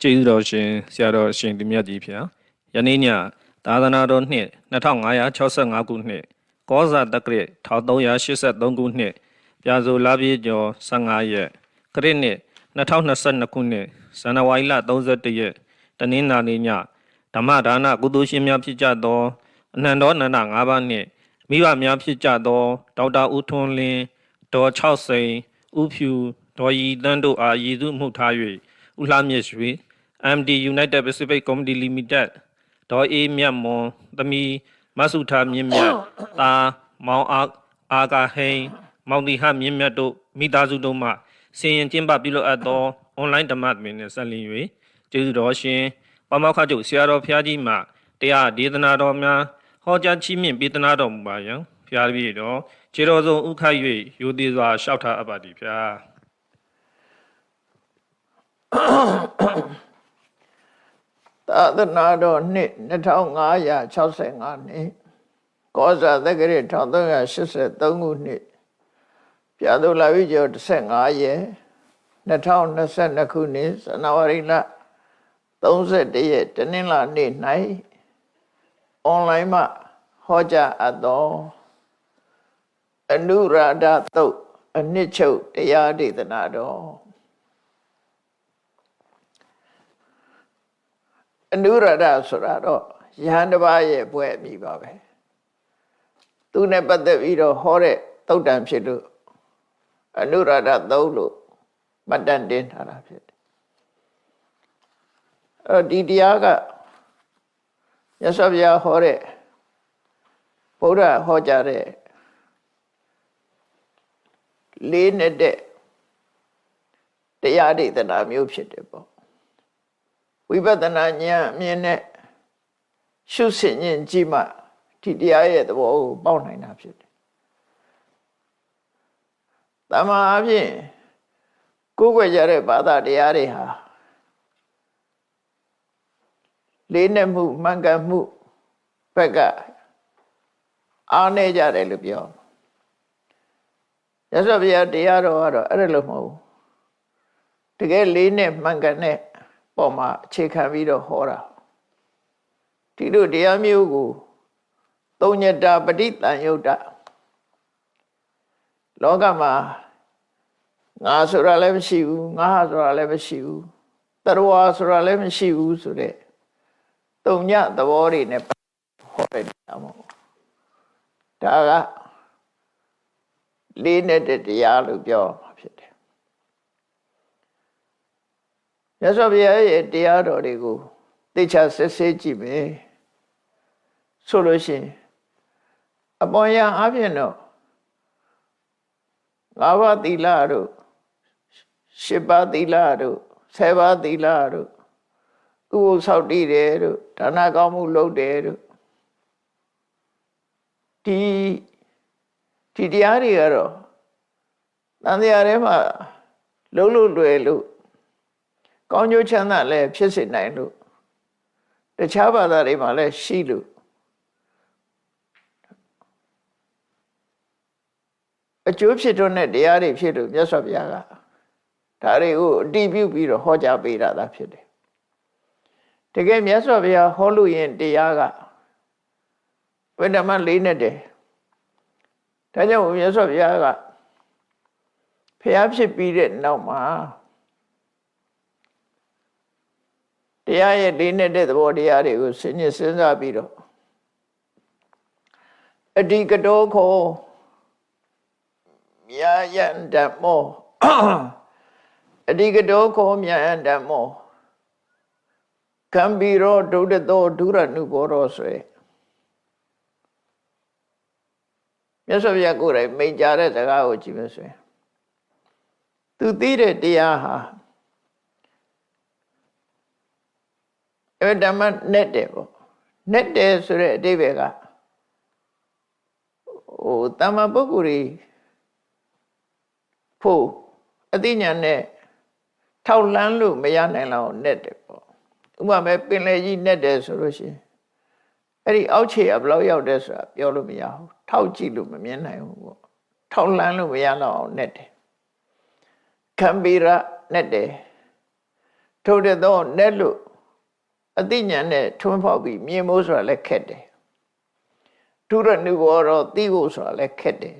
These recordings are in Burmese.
ကျေးဇူးတော်ရှင်ဆရာတော်ရှင်သူမြတ်ကြီးဖျားယနေ့ညသာသနာတော်နှစ်2565ခုနှစ်ကောဇာတက္ကရာ1383ခုနှစ်ပြာဆိုလပြည့်ကျော်15ရက်ခရစ်နှစ်2022ခုနှစ်ဇန်နဝါရီလ31ရက်တနင်္လာနေ့ညဓမ္မဒါနကုသိုလ်ရှင်များဖြစ်ကြသောအနန္တောနန္ဒ5ပါးနှင့်မိဘများဖြစ်ကြသောဒေါက်တာဦးထွန်းလင်းဒေါ်6စိန်ဦးဖြူဒေါ်ရီတန်းတို့အားရည်သူမှုထား၍ဦးလှမြင့်ရွှေMD United Pacific Comedy Limited ဒေါ်အေးမြတ်မွန်သမီးမဆုထားမြင့်မြတ်တာမောင်အာကာဟိန်မောင်တီဟမြင့်မြတ်တို့မိသားစုတို့မှဆင်ရင်ကျင်းပပြုလုပ်အပ်သော online ဓမ္မသဘင်နှင့်ဆက်လျဉ်၍ကျေးဇူးတော်ရှင်ပမောက္ခချုပ်ဆရာတော်ဖျားကြီးမှတရားဒေသနာတော်များဟောကြားချီးမြှင့်ပေးသနာတော်မူပါယံဖျားတပည့်တော်ခြေတော်ဆုံးဥခိုက်၍ရိုသေစွာလျှောက်ထားအပ်ပါသည်ဖျားသာသနာတော်နှစ်2565နှစ်ကောဇာတက္ကရာ1383ခုနှစ်ပြာသိုလဝိကျော်15ရက်2022ခုနှစ်ဇန်နဝါရီလ31ရက်တနင်္လာနေ့၌အွန်လိုင်းမှာဟောကြားအပ်သောအနုရာဓသုတ်အနှစ်ချုပ်တရားဒေသနာတော်အနုရဒဆိုတာတော့ယဟန်တစ်ပါးရဲ့ဘွဲ့အမည်ပါပဲသူနဲ့ပတ်သက်ပြီးတော့ဟောတဲ့သုတ်တံဖြစ်လို့အနုရဒသုတ်လို့မှတ်တမ်းတင်ထားတာဖြစ်တယ်ဒီတရားကမြတ်စွာဘုရားဟောတဲ့ဘုရားဟောကြားတဲ့လေးနဲ့တဲ့တရားဒေသနာမျိုးဖြစ်တယ်ပေါ့ဝိပဿနာဉာဏ်အမြင်နဲ့ရှုဆင်ခြင်းကြည့်မှဒီတရားရဲ့သဘောကိုပေါက်နိုင်တာဖြစ်တယ်။တမန်အပြင်ကိုယ်ွယ်ကြတဲ့ဘာသာတရားတွေဟာလေးနက်မှုမှန်ကန်မှုဘက်ကအားနည်းကြတယ်လို့ပြော။ရသော်ဘုရားတရားတော်ကတော့အဲ့ဒါလို့မဟုတ်ဘူး။တကယ်လေးနက်မှန်ကန်တဲ့ပေါ်မှာအခြေခံပြီးတော့ဟောတာဒီလိုတရားမျိုးကိုသုံးညတာပဋိသင်္ယုတ်တလောကမှာငါဆိုတာလည်းမရှိဘူးငါဟာဆိုတာလည်းမရှိဘူးတရဝါဆိုတာလည်းမရှိဘူးဆိုတဲ့သုံးညသဘောတွေနဲ့ဟောတဲ့တရားမဟုတ်ဒါကလေးနဲ့တဲ့တရားလို့ပြောမှာဖြစ်တယ်မြတ်စွာဘုရားရဲ့တရားတော်တွေကိုသိချစစ်ဆေးကြည့်မယ်ဆိုလို့ရှိရင်အပေါ်ယံအပြင်တော့၅ပါးသီလတို့၈ပါးသီလတို့10ပါးသီလတို့ဥပုသ်ဆောက်တည်တယ်တို့ဒါနကောင်းမှုလုပ်တယ်တို့ဒီတရားတွေကတော့တန်တရားထဲမှာလုံးလို့လွယ်လို့ကောင်းကျိုးချမ်းသာလည်းဖြစ်စေနိုင်လို့တခြားဘာသာတွေမှာလည်းရှိလို့အကျိုးဖြစ်တော့တဲ့တရားတွေဖြစ်လို့မြတ်စွာဘုရားကဒါတွေကိုအတည်ပြုပြီးတော့ဟောကြားပေးတာဖြစ်တယ်တကယ်မြတ်စွာဘုရားဟောလို့ရင်တရားကဝိဓမ္မလေးနဲ့တယ်ဒါကြောင့်မြတ်စွာဘုရားကဘုရားဖြစ်ပြီးတဲ့နောက်မှာတရားရဲ့လေးနဲ့တဲ့သဘောတရားတွေကိုစဉ်းစားပြီးတော့အဓိကတောခောမြာယန္ဓမ္မောအဓိကတောခောမြာယန္ဓမ္မောကံဘီရောဒုဒ္ဒသောဒုရနုဘောရောဆိုရယ်မြတ်စွာဘုရားကိုယ်တိုင်မိန့်ကြားတဲ့စကားကိုကြည့်မယ်ဆိုရင်သူသိတဲ့တရားဟာဓမ္မနဲ့တယ်ပေါ့နဲ့တယ်ဆိုတဲ့အဓိပ္ပာယ်ကတမ္မာပုဂ္ဂိုလ်တွေဖို့အသိဉာဏ်နဲ့ထောက်လန်းလို့မရနိုင်လောက်နဲ့တယ်ပေါ့ဥပမာပင်လယ်ကြီးနဲ့တယ်ဆိုလို့ရှိရင်အဲ့ဒီအောက်ခြေကဘယ်လောက်ရောက်တယ်ဆိုတာပြောလို့မရဘူးထောက်ကြည့်လို့မမြင်နိုင်ဘူးပေါ့ထောက်လန်းလို့မရတော့အောင်နဲ့တယ်ခံဘီရနဲ့တယ် ထိုတဲ့တော့နဲ့လို့အသိဉာဏ်နဲ့ထွန်းဖောက်ပြီးမြင်ဖို့ဆိုတာလည်းခက်တယ်ထုရနုဘောတော့သိဖို့ဆိုတာလည်းခက်တယ်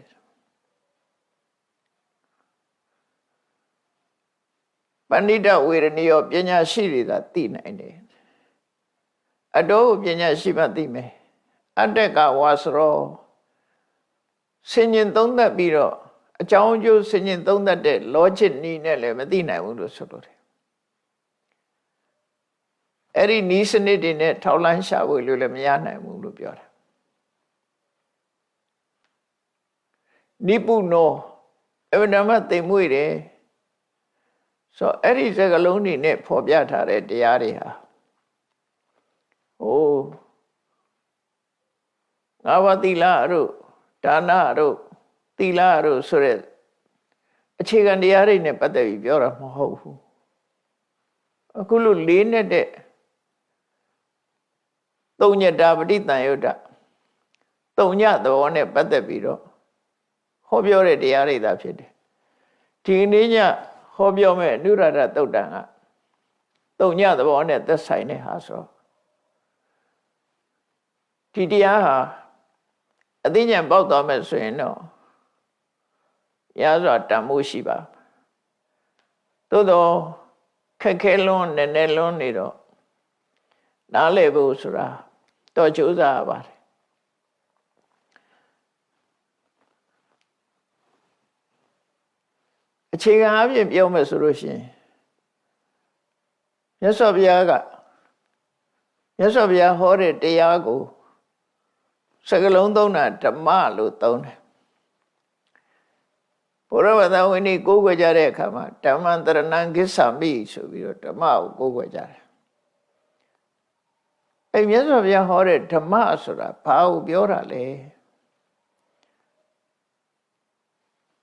ပဏိတဝေရဏီရောပညာရှိတွေသာသိနိုင်တယ်အတော့ပညာရှိမှသိမယ်အတ္တကဝါစရောဆင်ញင်သုံးသပ်ပြီးတော့အကြောင်းအကျိုးဆင်ញင်သုံးသပ်တဲ့ logic နည်းနဲ့လည်းမသိနိုင်ဘူးလို့ဆိုလိုတယ်အဲ့ဒီနီးစနစ်တွေနဲ့ထောက်လန်းရှာဖို့လို့လည်းမရနိုင်ဘူးလို့ပြောတာနိပုနောအဝိဓမ္မသိမ်မွေ့တယ်ဆိုအဲ့ဒီစကားလုံးတွေနဲ့ဖော်ပြထားတဲ့တရားတွေဟာငါးပါးသီလတို့ဒါနတို့သီလတို့ဆိုတဲ့အခြေခံတရားတွေနဲ့ပတ်သက်ပြီးပြောတာမဟုတ်ဘူးအခုလိုလေးနဲ့တဲ့သုံးညတာပဋိသင်္ယုတ္တသုံးညသဘောနဲ့ပတ်သက်ပြီးတော့ဟောပြောတဲ့တရားတွေသာဖြစ်တယ်ဒီနေ့ညဟောပြောမဲ့အနုရဒသုတ်တံကသုံးညသဘောနဲ့သက်ဆိုင်တဲ့ဟာဆိုဒီတရားဟာအသိဉာဏ်ပေါက်သွားမယ်ဆိုရင်တော့ရစွာတန်မိုးရှိပါသို့တော့ခက်ခဲလွန်းနည်းနည်းလွန်းနေတော့နားလည်ဖို့ဆိုတာတော့ကြိုးစားရပါတယ်အခြေခံအပြင်ပြောမယ်ဆိုလို့ရှိရင်မြတ်စွာဘုရားဟောတဲ့တရားကိုစကလုံးသုံးတာဓမ္မလို့သုံးတယ်ဘုရားဘာသာဝင်ကြီးကိုးကွယ်ကြတဲ့အခါမှာဓမ္မံတရဏံကိစ္ဆာမိဆိုပြီးတော့ဓမ္မကိုကိုးကွယ်ကြတယ်အဲ့မြတ်စွာဘုရားဟောတဲ့ဓမ္မဆိုတာဘာကိုပြောတာလဲ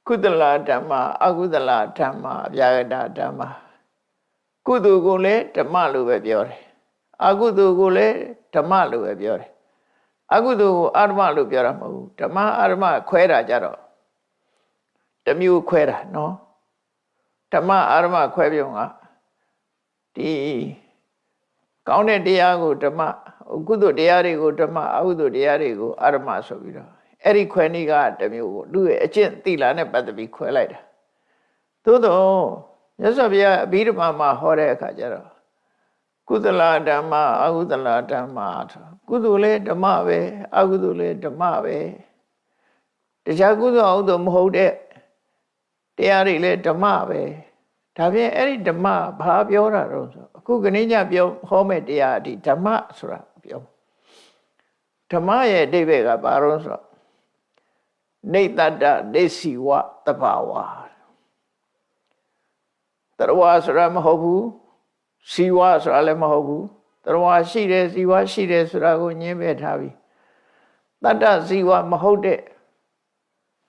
ကုသလဓမ္မအကုသလဓမ္မအဗျာဂတဓမ္မကုသိုလ်ကိုလည်းဓမ္မလို့ပဲပြောတယ်အကုသိုလ်ကိုလည်းဓမ္မလို့ပဲပြောတယ်အကုသိုလ်ကိုအဓမ္မလို့ပြောတာမဟုတ်ဘူးဓမ္မအဓမ္မခွဲတာကြတော့တစ်မျိုးခွဲတာနော်ဓမ္မအဓမ္မခွဲပြုံကဒီကောင်းတဲ့တရားကိုဓမ္မကုသိုလ်တရားတွေကိုဓမ္မအကုသိုလ်တရားတွေကိုအဓမ္မဆိုပြီးတော့အဲ့ဒီခွဲနည်းကတစ်မျိုးကိုလူရဲ့အကျင့်သီလနဲ့ပတ်သက်ပြီးခွဲလိုက်တာသို့တော့မြတ်စွာဘုရားအဘိဓမ္မာမှာဟောတဲ့အခါကျတော့ကုသလဓမ္မအကုသလဓမ္မကုသိုလ်လည်းဓမ္မပဲအကုသိုလ်လည်းဓမ္မပဲတရားကုသိုလ်အကုသိုလ်မဟုတ်တဲ့တရားတွေလည်းဓမ္မပဲဒါဖြင့်အဲ့ဒီဓမ္မဘာပြောတာတော့ဆိုအခုကနေ့ညပြောဟောမဲ့တရားဒီဓမ္မဆိုတာပြောဓမ္မရဲ့အဓိပ္ပာယ်ကဘာလို့ဆိုတော့နေတ္တနေစီဝတဘာဝတရဝဆိုတာမဟုတ်ဘူးစီဝဆိုတာလည်းမဟုတ်ဘူးတရဝရှိတယ်စီဝရှိတယ်ဆိုတာကိုညင်းပယ်ထားပြီးတတ္တစီဝမဟုတ်တဲ့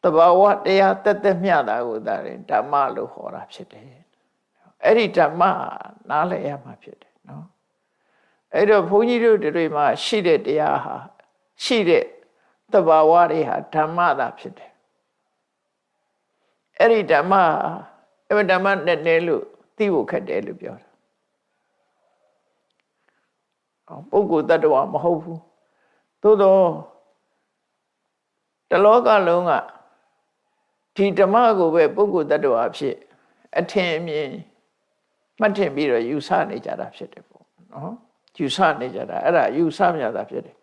တဘာဝတရားတက်တက်မျှတာကိုဒါရင်ဓမ္မလို့ခေါ်တာဖြစ်တယ်အဲ့ဒီဓမ္မနားလည်ရမှာဖြစ်တယ်နော်အဲ့တော့ဘုန်းကြီးတို့တွေမှာရှိတဲ့တရားဟာရှိတဲ့တဘာဝတွေဟာဓမ္မသာဖြစ်တယ်အဲ့ဒီဓမ္မအဲ့ဒီဓမ္မနဲ့နေလို့သိဖို့ခက်တယ်လို့ပြောတာပုဂ္ဂိုလ်တ attva မဟုတ်ဘူးသို့တော့တလောကလုံးကဒီဓမ္မကိုပဲပုဂ္ဂိုလ်တ attva ဖြစ်အထင်အမြင်မှတ်ထင်ပြီးတော့ယူဆနေကြတာဖြစ်တယ်ပေါ့နော်ယူဆနေကြတာအဲ့ဒါယူဆမြတာဖြစ်တယ်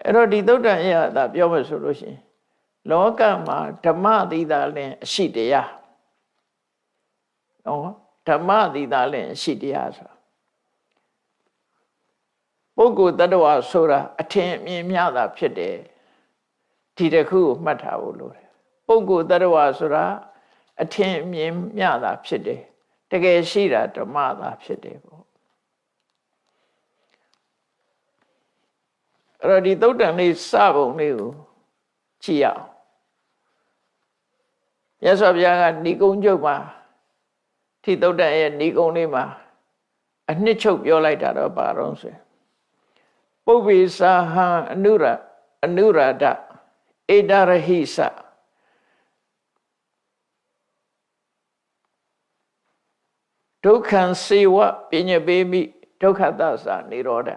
အဲ့တော့ဒီသုတ်တန်ရတာပြောမယ်ဆိုလို့ရှိရင်လောကမှာဓမ္မသီတာလင်အရှိတရားနော်ဓမ္မသီတာလင်အရှိတရားဆိုတာပုဂ္ဂိုလ်တ attva ဆိုတာအထင်အမြင်မြတာဖြစ်တယ်ဒီတစ်ခုကိုမှတ်ထားဖို့လိုတယ်ပုဂ္ဂိုလ်တ attva ဆိုတာအထင်အမြင်မြတာဖြစ်တယ်တကယ်ရှိတာဓမ္မသာဖြစ်တယ်ပေါ့အဲ့တော့ဒီသုတ်တန်လေးစပုံလေးကိုကြည့်ရအောင်မြတ်စွာဘုရားကဏီကုံကျုပ်မှာဒီသုတ်တန်ရဲ့ဏီကုံလေးမှာအနှစ်ချုပ်ပြောလိုက်တာတော့ဘာတော့ဆိုပုပ္ပေစာဟံအနုရဒဧတရဟိစ ဒုက္ခံစေဝပညာပေးမိဒုက္ခသစ္စာនិရောဓံ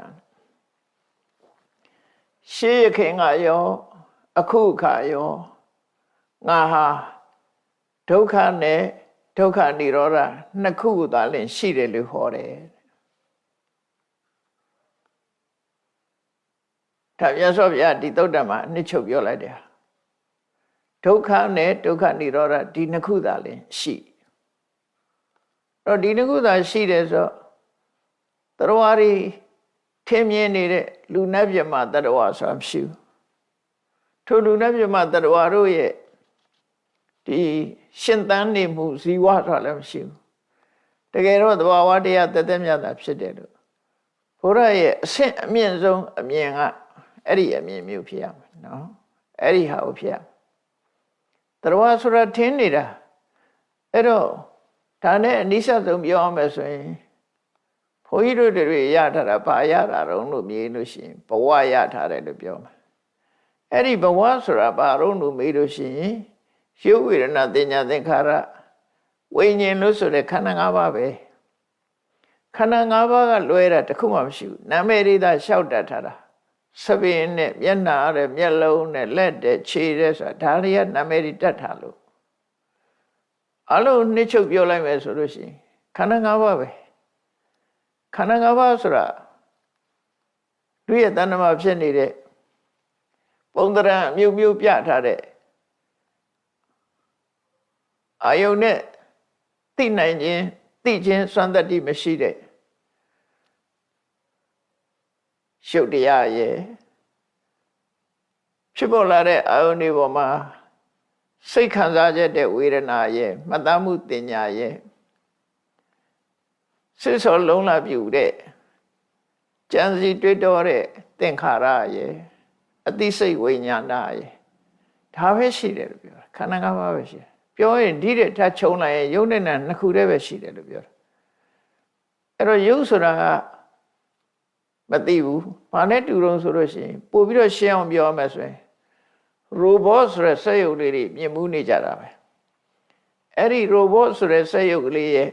ရှေးခင်ကရောအခုခါရောငါဟာဒုက္ခနဲ့ဒုက္ခនិရောဓနှစ်ခုသာလင်ရှိတယ်လို့ဟောတယ်ဒါမြတ်စွာဘုရားဒီသုတ္တမှာအနှစ်ချုပ်ပြောလိုက်တယ်ဒုက္ခနဲ့ဒုက္ခនិရောဓဒီနှစ်ခုသာလင်ရှိတော့ဒီနှစ်ခုသာရှိတယ်ဆိုတရားရီထင်းမြင်နေတဲ့လူနတ်ပြမတရားဆိုတာမရှိဘူးထိုလူနတ်ပြမတရားတို့ရဲ့ဒီရှင်သန်နေမှုဇီဝဆိုတာလည်းမရှိဘူးတကယ်တော့သဘာဝတရားတသက်မြတ်တာဖြစ်တယ်လို့ဘုရားရဲ့အဆင့်အမြင့်ဆုံးအမြင်ကအဲ့ဒီအမြင်မျိုးဖြစ်ရမယ်နော်အဲ့ဒီဟာကိုဖြစ်ရတရားဆိုတာထင်းနေတာအဲ့တော့ဒါနဲ့အနိစ္စဆုံးပြောအောင်မယ်ဆိုရင်ဘုန်းကြီးတို့တွေရထားတာဘာရတာတော့လို့မြင်လို့ရှိရင်ဘဝရထားတယ်လို့ပြောမှာအဲ့ဒီဘဝဆိုတာဘာတော့လို့မေးလို့ရှိရင်ရုပ်ဝေဒနာသင်ညာသင်္ခါရဝိညာဉ်လို့ဆိုတဲ့ခန္ဓာ၅ပါးပဲခန္ဓာ၅ပါးကလွဲတာတခုမှမရှိဘူးနာမည်ရိသလျှောက်တတ်ထားတာသပင်နဲ့မျက်နှာနဲ့မျက်လုံးနဲ့လက်တဲ့ခြေတဲ့ဆိုတာဒါတွေကနာမည်ရိတတ်ထားလို့အလုံးနှစ်ချုပ်ပြောလိုက်မယ်ဆိုလို့ရှိရင်ခန္ဓာ၅ပါးပဲခန္ဓာ၅ပါးဆိုတာသူရဲ့တဏ္ဍမှာဖြစ်နေတဲ့ပုံသဏ္ဍာန်အမျိုးမျိုးပြထားတဲ့အာယုန်နဲ့သိနိုင်ခြင်းသိခြင်းစွမ်းတတ္တိမရှိတဲ့ရှုပ်တရားရဲ့ဖြစ်ပေါ်လာတဲ့အာယုန်တွေပေါ်မှာစိတ်ခံစားချက်တဲ့ဝေဒနာရဲ့မှတ်သားမှုတင်ညာရဲ့စိတ်ဆောလုံးလာပြုတဲ့ကြံစီတွေ့တော်တဲ့သင်္ခါရရဲ့အသိစိတ်ဝိညာဏရဲ့ဒါပဲရှိတယ်လို့ပြောတာခန္ဓာ၅ပါးပဲရှိတယ်ပြောရင်ဒီတဲ့ထပ်ချုံလိုက်ရင်ယုတ်နဲ့နာနှစ်ခုတည်းပဲရှိတယ်လို့ပြောတာအဲ့တော့ယုတ်ဆိုတာကမသိဘူးဘာနဲ့တူတုံးဆိုလို့ရှိရင်ပို့ပြီးတော့ရှင်းအောင်ပြောရမယ်ဆိုရင်ရိုဘောဆိုတဲ့စက်ရုပ်လေးတွေမြင်မှုနေကြတာပဲအဲ့ဒီရိုဘောဆိုတဲ့စက်ရုပ်ကလေးရဲ့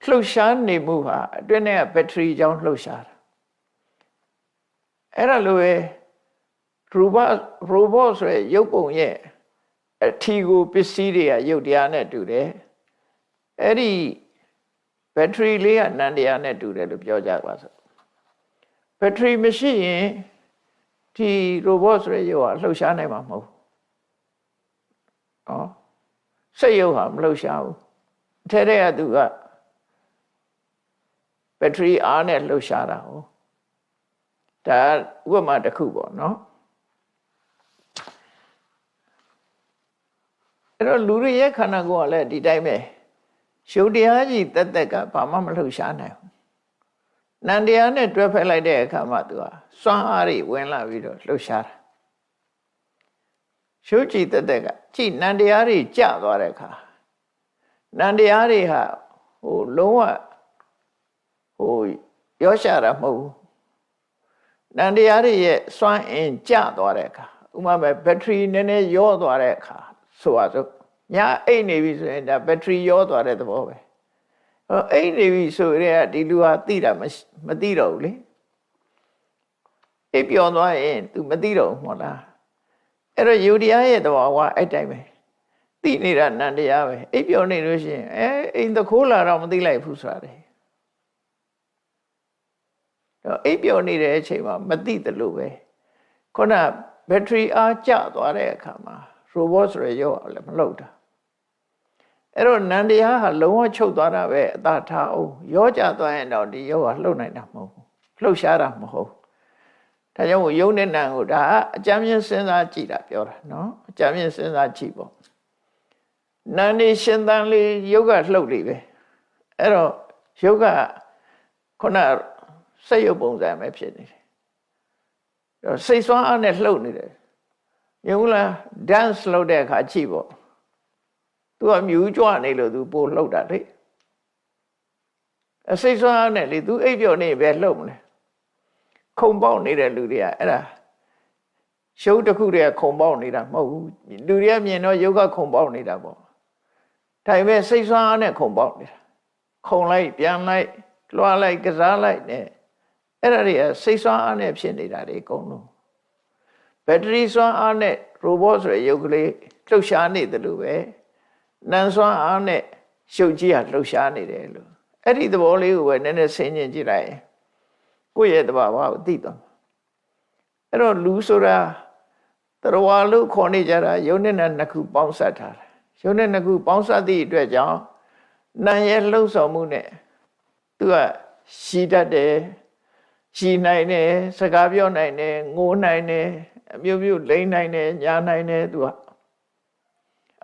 လှုပ်ရှားနေမှုဟာအတွင်းထဲကဘက်ထရီကြောင့်လှုပ်ရှားတာအဲ့ဒါလိုပဲရိုဘောဆိုတဲ့ရုပ်ပုံရဲ့အထီကိုပစ္စည်းတွေကရုပ်တရားနဲ့တူတယ်အဲ့ဒီဘက်ထရီလေးကနံတရားနဲ့တူတယ်လို့ပြောကြပါစို့ဘက်ထရီမရှိရင်ဒီရိုဘောဆိုတဲ့ရုပ်ဟာလှုပ်ရှားနိုင်မှာမဟုတ်ဘူးစက်ရုပ်ဟာမလှုပ်ရှားဘူးအထက်ထဲကသူကဘက်ထရီအားနဲ့လှုပ်ရှားတာဟုတ်ဒါဥပမာတစ်ခုပေါ့နော်အဲ့တော့လူတွေရဲ့ခန္ဓာကိုယ်ကလည်းဒီတိုင်းပဲရုပ်တရားကြီးတက်တက်ကဘာမှမလှုပ်ရှားနိုင်ဘူးနံတရားနဲ့တွဲဖက်လိုက်တဲ့အခါမှာသူကစွမ်းအားတွေဝင်လာပြီးတော့လှုပ်ရှားတာရုပ်ကြည်တက်တက်ကကြည်နံတရားတွေကျသွားတဲ့အခါနံတရားတွေဟာလုံးဝရောရှာတာမဟုတ်ဘူးနံတရားတွေရဲ့စွမ်းအင်ကျသွားတဲ့အခါဥပမာဘက်ထရီနည်းနည်းရောသွားတဲ့အခါဆိုပါစို့ညာအိတ်နေပြီဆိုရင်ဒါဘက်ထရီရောသွားတဲ့သဘောပဲအိတ်နေပြီဆိုရင်ဒီလူဟာသိတာမသိတော့ဘူးလေအိပ်ပျော်သွားရင် तू မသိတော့ဘူးမဟုတ်လားအဲ့တော့ယူတရားရဲ့သဘောကအဲ့တိုင်းပဲသိနေတာနံတရားပဲအိပ်ပျော်နေလို့ရှိရင်အိမ်တခိုးလာတော့မသိလိုက်ဘူးဆိုတာလေတော့အိပ်ပျော်နေတဲ့အချိန်မှာမသိတယ်လို့ပဲခုနဘက်ထရီအားကျသွားတဲ့အခါမှာရိုဘောဆိုရရောလည်းမလုပ်တာအဲ့တော့နံတရားဟာလုံးဝချုပ်သွားတာပဲအသာထားအောင်ရောကျသွားရင်တော့ဒီရောဟာလှုပ်နိုင်တာမဟုတ်ဘူးလှုပ်ရှားတာမဟုတ်ဒါကြောင့်ယုံနဲ့နံကိုဒါအကြမ်းမြင်စဉ်းစားကြည့်တာပြောတာနော်အကြမ်းမြင်စဉ်းစားကြည့်ပေါ့နံနေရှင်သန်လေးယုတ်ကလှုပ်လေပဲအဲ့တော့ယုတ်ကခုနစက်ရုပ်ပုံစံပဲဖြစ်နေတယ်စိတ်ဆွမ်းအားနဲ့လှုပ်နေတယ်မြင်ဘူးလား dance လုပ်တဲ့အခါကြည့်ပေါ့သူကမြူးကြွနေလို့သူပို့လှုပ်တာလေစိတ်ဆွမ်းအားနဲ့လေသူအိပ်ပျော်နေပဲလှုပ်မလဲခုံပေါက်နေတဲ့လူတွေကအဲ့ဒါ ရှုပ်တစ်ခုတည်းခုံပေါက်နေတာမဟုတ်ဘူးလူတွေကမြင်တော့ယုတ်ကခုံပေါက်နေတာပေါ့ဒါပေမဲ့စိတ်ဆွမ်းအားနဲ့ခုံပေါက်နေတာခုံလိုက်ပြန်လိုက်လွှားလိုက်ကစားလိုက်နဲ့အဲ့ဒါတွေကစိတ်ဆွမ်းအားနဲ့ဖြစ်နေတာတွေအကုန်လုံးဘက်ထရီဆွမ်းအားနဲ့ robot ဆိုတဲ့ရုပ်ကလေးလှုပ်ရှားနေတယ်လို့ပဲနံဆွမ်းအားနဲ့ရှုပ်ကြီးဟာလှုပ်ရှားနေတယ်လို့အဲ့ဒီသဘောလေးကိုပဲနည်းနည်းဆင်ခြင်ကြည့်လိုက်ရင်ကိုယ့်ရဲ့သဘာဝကိုသိသွားအဲ့တော့လူဆိုတာတရဝါလို့ခေါ်နေကြတာယုံနဲ့နှစ်ခုပေါင်းစပ်ထားတာယုံနဲ့နှစ်ခုပေါင်းစပ်သည့်အတွက်ကြောင့်နာရဲ့လှုပ်ဆောင်မှုနဲ့သူကရှိတတ်တယ်ရှိနိုင်တယ်စကားပြောနိုင်တယ်ငိုနိုင်တယ်အမျိုးမျိုးလိမ့်နိုင်တယ်ညာနိုင်တယ်သူက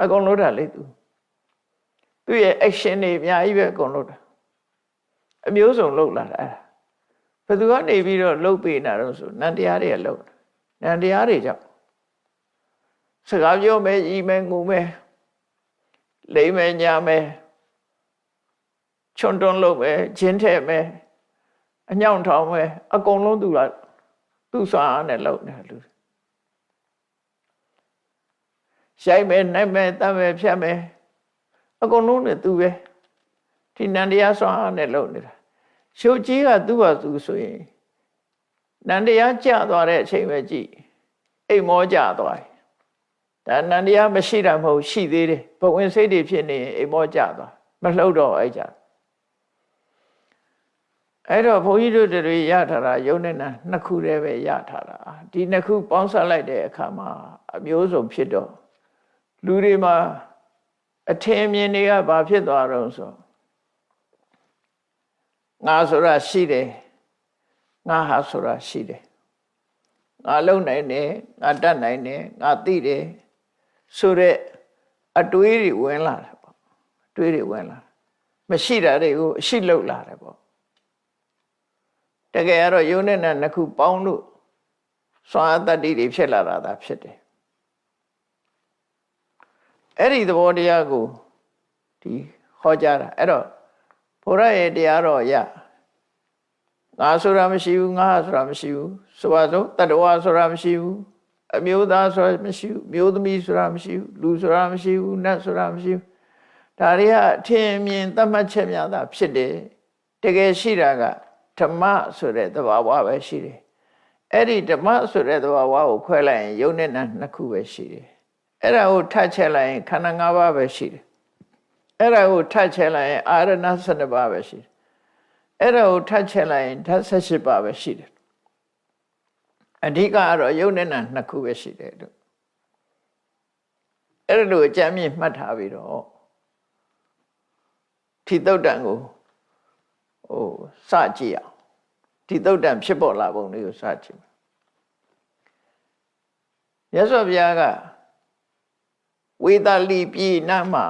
အကုန်လို့တာလေသူရဲ့ action တွေအများကြီးပဲအကုန်လို့တာအမျိုးစုံလုပ်လာတာဘယ်သူကနေပြီးတော့လှုပ်ပေးနေတာတော့ဆိုနန္တရားတွေကလှုပ်နန္တရားတွေကြောင့်စကားပြောမယ်ဤမယ်ငုံမယ်လိမ့်မယ်ညာမယ်ချွန်တွန်းလုပ်မယ်ဂျင်းထဲ့မယ်အညောင်ထောင်မယ်အကုန်လုံးသူစွမ်းအားနဲ့လုပ်နေတာလူရိုက်မယ်နိုင်မယ်တတ်မယ်ဖြတ်မယ်အကုန်လုံးနဲ့သူပဲဒီနန္တရားစွမ်းအားနဲ့လုပ်နေတာရှုပ်ကြီးကသူ့ဟာသူဆိုရင်နန္တရားကျသွားတဲ့အချိန်ပဲကြည့်အိမ်မောကျသွားတယ်ဒါနန္တရားမရှိတာမဟုတ်ရှိသေးတယ်ဘဝင်စိတ်တွေဖြစ်နေရင်အိမ်မောကျသွားမလှုပ်တော့အဲ့ကြအဲ့တော့ဘုန်းကြီးတို့တွေရထားတာယုံနဲ့နာနှစ်ခုတည်းပဲရထားတာဒီနှစ်ခုပေါင်းစပ်လိုက်တဲ့အခါမှာအမျိုးစုံဖြစ်တော့လူတွေမှာအထင်မြင်တွေကဘာဖြစ်သွားတော့ဆိုငါဆိုတာရှိတယ်ငါဟာဆိုတာရှိတယ်ငါလုံနိုင်တယ်ငါတတ်နိုင်တယ်ငါသိတယ်ဆိုတဲ့အတွေးတွေဝင်လာတယ်ပေါ့အတွေးတွေဝင်လာမရှိတာတွေကိုအရှိလောက်လာတယ်ပေါ့တကယ်ကတော့ယုံနဲ့နှစ်ခုပေါင်းလို့စွမ်းအားတတ္တိတွေဖြစ်လာတာဒါဖြစ်တယ်အဲ့ဒီသဘောတရားကိုဒီဟောကြားတာအဲ့တော့ဘုရားရဲ့တရားတော်ရငါဆိုတာမရှိဘူးငါဆိုတာမရှိဘူးဆိုပါစို့တတ္တဝါဆိုတာမရှိဘူးအမျိုးသားဆိုတာမရှိဘူးမျိုးသမီးဆိုတာမရှိဘူးလူဆိုတာမရှိဘူးနတ်ဆိုတာမရှိဘူးဒါတွေကအထင်မြင်သတ်မှတ်ချက်များသာဖြစ်တယ်တကယ်ရှိတာကဓမ္မဆိုတဲ့သဘာဝပဲရှိတယ်အဲ့ဒီဓမ္မဆိုတဲ့သဘာဝကိုခွဲလိုက်ရင်ယုံနဲ့နှစ်ခုပဲရှိတယ်အဲ့ဒါကိုထပ်ချက်လိုက်ရင်ခန္ဓာ၅ပါးပဲရှိတယ်အဲ့ဒါကိုထပ်ချက်လိုက်ရင်အာရဏ12ပါးပဲရှိတယ်အဲ့ဒါကိုထပ်ချက်လိုက်ရင်ဓာတ်18ပါးပဲရှိတယ်အဓိကကတော့ယုံနဲ့နှစ်ခုပဲရှိတယ်လို့အဲ့လိုအကြမ်းမြင့်မှတ်ထားပြီးတော့ထိသုတ်တံကိုစကြည့်အောင်ဒီသုတ်တံဖြစ်ပေါ်လာပုံလေးကိုစကြည့်မြတ်စွာဘုရားကဝေသာလိပြည်နားမှာ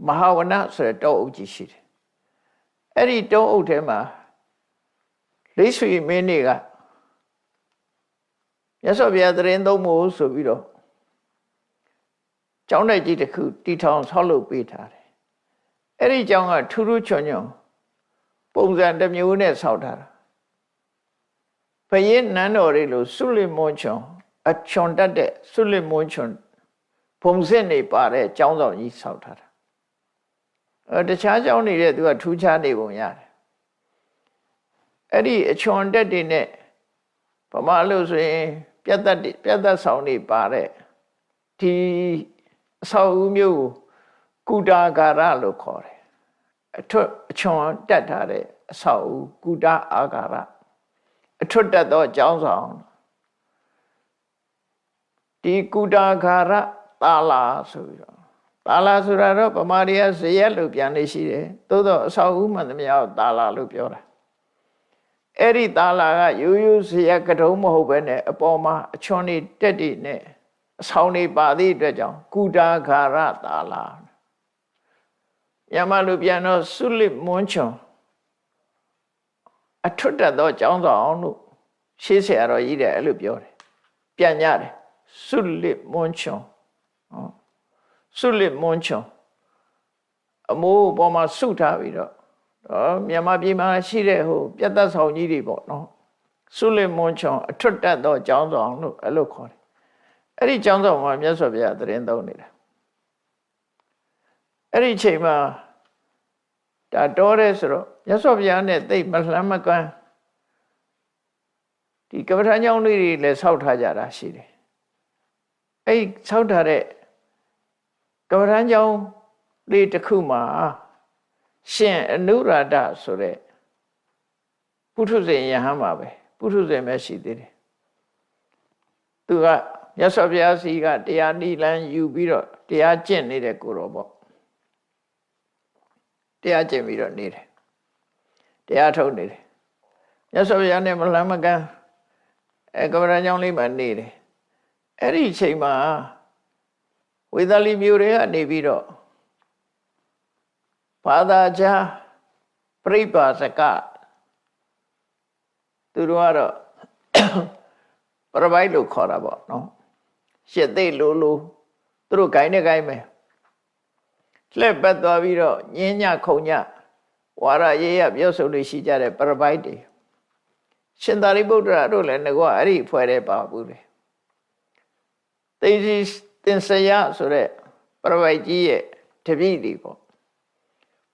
မဟာဝနဆိုတဲ့တောအုပ်ကြီးရှိတယ်အဲ့ဒီတောအုပ်ထဲမှာလိဆွေမင်းတွေကမြတ်စွာဘုရားသရင်သုံးဖို့ဆိုပြီးတော့ကျောင်းတိုက်ကြီးတစ်ခုတီထောင်ဆောက်လုပ်ပေးထားတယ်အဲ့ဒီကျောင်းကထူးထူးချွန်ချွန်ပုံစံတစ်မျိုးနဲ့ဆောက်ထားတာဘုရင်နန်းတော်တွေလို့ဆုလိမွန်ချွန်အချွန်တတ်တဲ့ဆုလိမွန်ချွန်ပုံစံနေပါတဲ့ကျောင်းဆောင်ကြီးဆောက်ထားတာတခြားကျောင်းနေတဲ့သူကထူးခြားနေပုံရတယ်အဲ့ဒီအချွန်တက်တွေနဲ့ဗမာလို့ဆိုရင်ပြတ်သက်ဆောင်နေပါတဲ့ဒီအဆောက်အဦမျိုးကိုကုတာဂါရလို့ခေါ်တယ်အချွန်တက်ထားတဲ့အဆောက်အဦကုတာအာဂါရအထွတ်တက်သောကျောင်းဆောင်ဒီကုတာဂါရသာလာဆိုပြီးတော့သာလာဆိုတာတော့ဗမာတွေကဇရက်လို့ပြန်နေရှိတယ်သို့တော့အဆောက်အဦမှန်သမျှကိုသာလာလို့ပြောတာအဲ့ဒီသာလာကရိုးရိုးဇရက်ကတုံးမဟုတ်ပဲနဲ့အပေါ်မှာအချွန်တွေတက်တွေနဲ့အဆောင်တွေပါသည့်အတွက်ကြောင့်ကုတာဂါရသာလာညမလူပြန်တော့ဆုလိမွန်ချွန်အထွတ်တက်သောကျောင်းဆောင်လို့ရှေးဆရာတော်ကြီးတယ်အဲ့လိုပြောတယ်ပြန်ကြတယ်ဆုလိမွန်ချွန်ဆုလိမွန်ချွန်အမိုးပေါ်မှာဆုထားပြီးတော့မြန်မာပြည်မှာရှိတဲ့ပြတ်သက်ဆောင်ကြီးတွေပေါ့နော်ဆုလိမွန်ချွန်အထွတ်တက်သောကျောင်းဆောင်လို့အဲ့လိုခေါ်တယ် အဲ့ဒီကျောင်းဆောင်မှာမြတ်စွာဘုရားသတင်းသုံးနေတယ်အဲ့ဒီချိန်မှာဒါတော်တယ်ဆိုတော့မြတ်စွာဘုရားနဲ့သိမလှမ်းမကမ်းဒီကပ္ပထာကျောင်းလေးတွေလည်းဆောက်ထားကြတာရှိတယ်အဲ့ဆောက်ထားတဲ့ကပ္ပထာကျောင်းလေးတစ်ခုမှာရှင်အနုရာဒဆိုတဲ့ပုထုဇဉ်ယဟန်ပါပဲပုထုဇဉ်ပဲရှိသေးတယ်သူကမြတ်စွာဘုရားစီကတရားနိလန်းယူပြီးတော့တရားကျင့်နေတဲ့ကိုတော်ပေါ့တရားကျင့်ပြီးတော့နေတယ်တရားထုတ်နေတယ်မြတ်စွာဘုရားနဲ့မလှမ်းမကမ်းကမ္ဘာကျောင်းလေးမှာနေတယ်အဲ့ဒီအချိန်မှာဝေသာလီမြို့တွေကနေပြီးတော့ဘာသာကြားပြိပါစကသူတို့ကတော့ပရပိုက်လို့ခေါ်တာပေါ့နော်ရှစ်သိလိုသူတို့ဂိုင်းနဲ့ဂိုင်းမယ်လှက်ပတ်သွားပြီးတော့ညင်းညခုံညဝါရရေးရပြောဆိုလို့ရှိကြတဲ့ပရပိုက်တွေရှင်သာရိပုတ္တရာတို့လည်းငါကအဲ့ဒီဖွဲ့တဲ့ပါဘူးလေသိစီတင်စရဆိုတဲ့ပရပိုက်ကြီးရဲ့တပည့်တွေပေါ့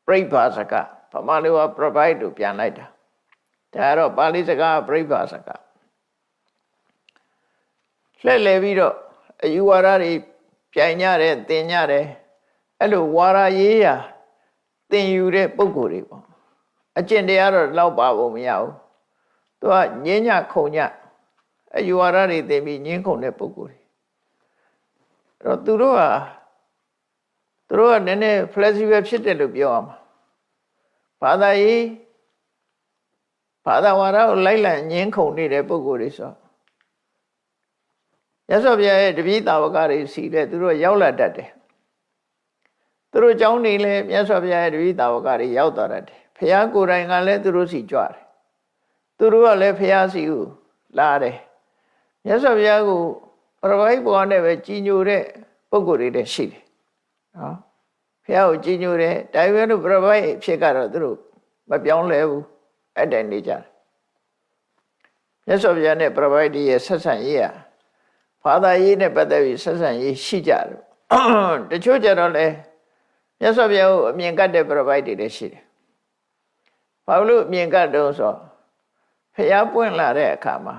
ပြိပါစကဗမာလိုကပရပိုက်လို့ပြန်လိုက်တာဒါကတော့ပါဠိစကားပြိပါစကလှည့်လဲပြီးတော့အယူဝါဒတွေပြိုင်ကြတယ်သင်ကြတယ်အဲ့လိုဝါရရေးရာသင်ယူတဲ့ပုံကိုယ်တွေပေါ့အကျင့်တရားတော့လောက်ပါဖို့မရဘူးသူကငင်းညခုံညအယူဝါဒတွေသင်ပြီးငင်းခုံတဲ့ပုံကိုယ်တွေအဲ့တော့သူတို့ကနည်းနည်း flexible ဖြစ်တယ်လို့ပြောအောင်ဘာသာရေးဘာသာဝါဒကိုလိုက်လံငင်းခုံနေတဲ့ပုံကိုယ်တွေဆိုရသော်ပြရဲ့တပည့်တာဝကတွေစီတဲ့သူတို့ရောက်လာတတ်တယ်သူတို့ကျောင်းနေလဲမြတ်စွာဘုရားရဲ့တပည့်တာဝကတွေရောက်သွားတတ်တယ်ဘုရားကိုယ်တိုင်ကလည်းသူတို့စီကြွတယ်သူတို့ကလည်းဘုရားစီကိုလာတယ်မြတ်စွာဘုရားကိုပရပိုက်ပေါ်နဲ့ပဲကြီးညိုတဲ့ပုဂ္ဂိုလ်တွေလည်းရှိတယ်နော်ဘုရားကိုကြီးညိုတယ်ဒါပေမဲ့လို့ပရပိုက်အဖြစ်ကတော့သူတို့မပြောင်းလဲဘူးအဲ့တိုင်နေကြတယ်မြတ်စွာဘုရားနဲ့ပရပိုက်တွေရဲ့ဆက်ဆံရေးဘာသာရေးနဲ့ပတ်သက်ပြီးဆက်ဆံရေးရှိကြတယ်တချို့ကြတော့လေမြတ်စွာဘုရားကိုအမြင်ကတ်တဲ့ပရပိုက်တွေလည်းရှိတယ်ဘာလို့အမြင်ကတ်တုံးဆိုဖျားပွင့်လာတဲ့အခါမှာ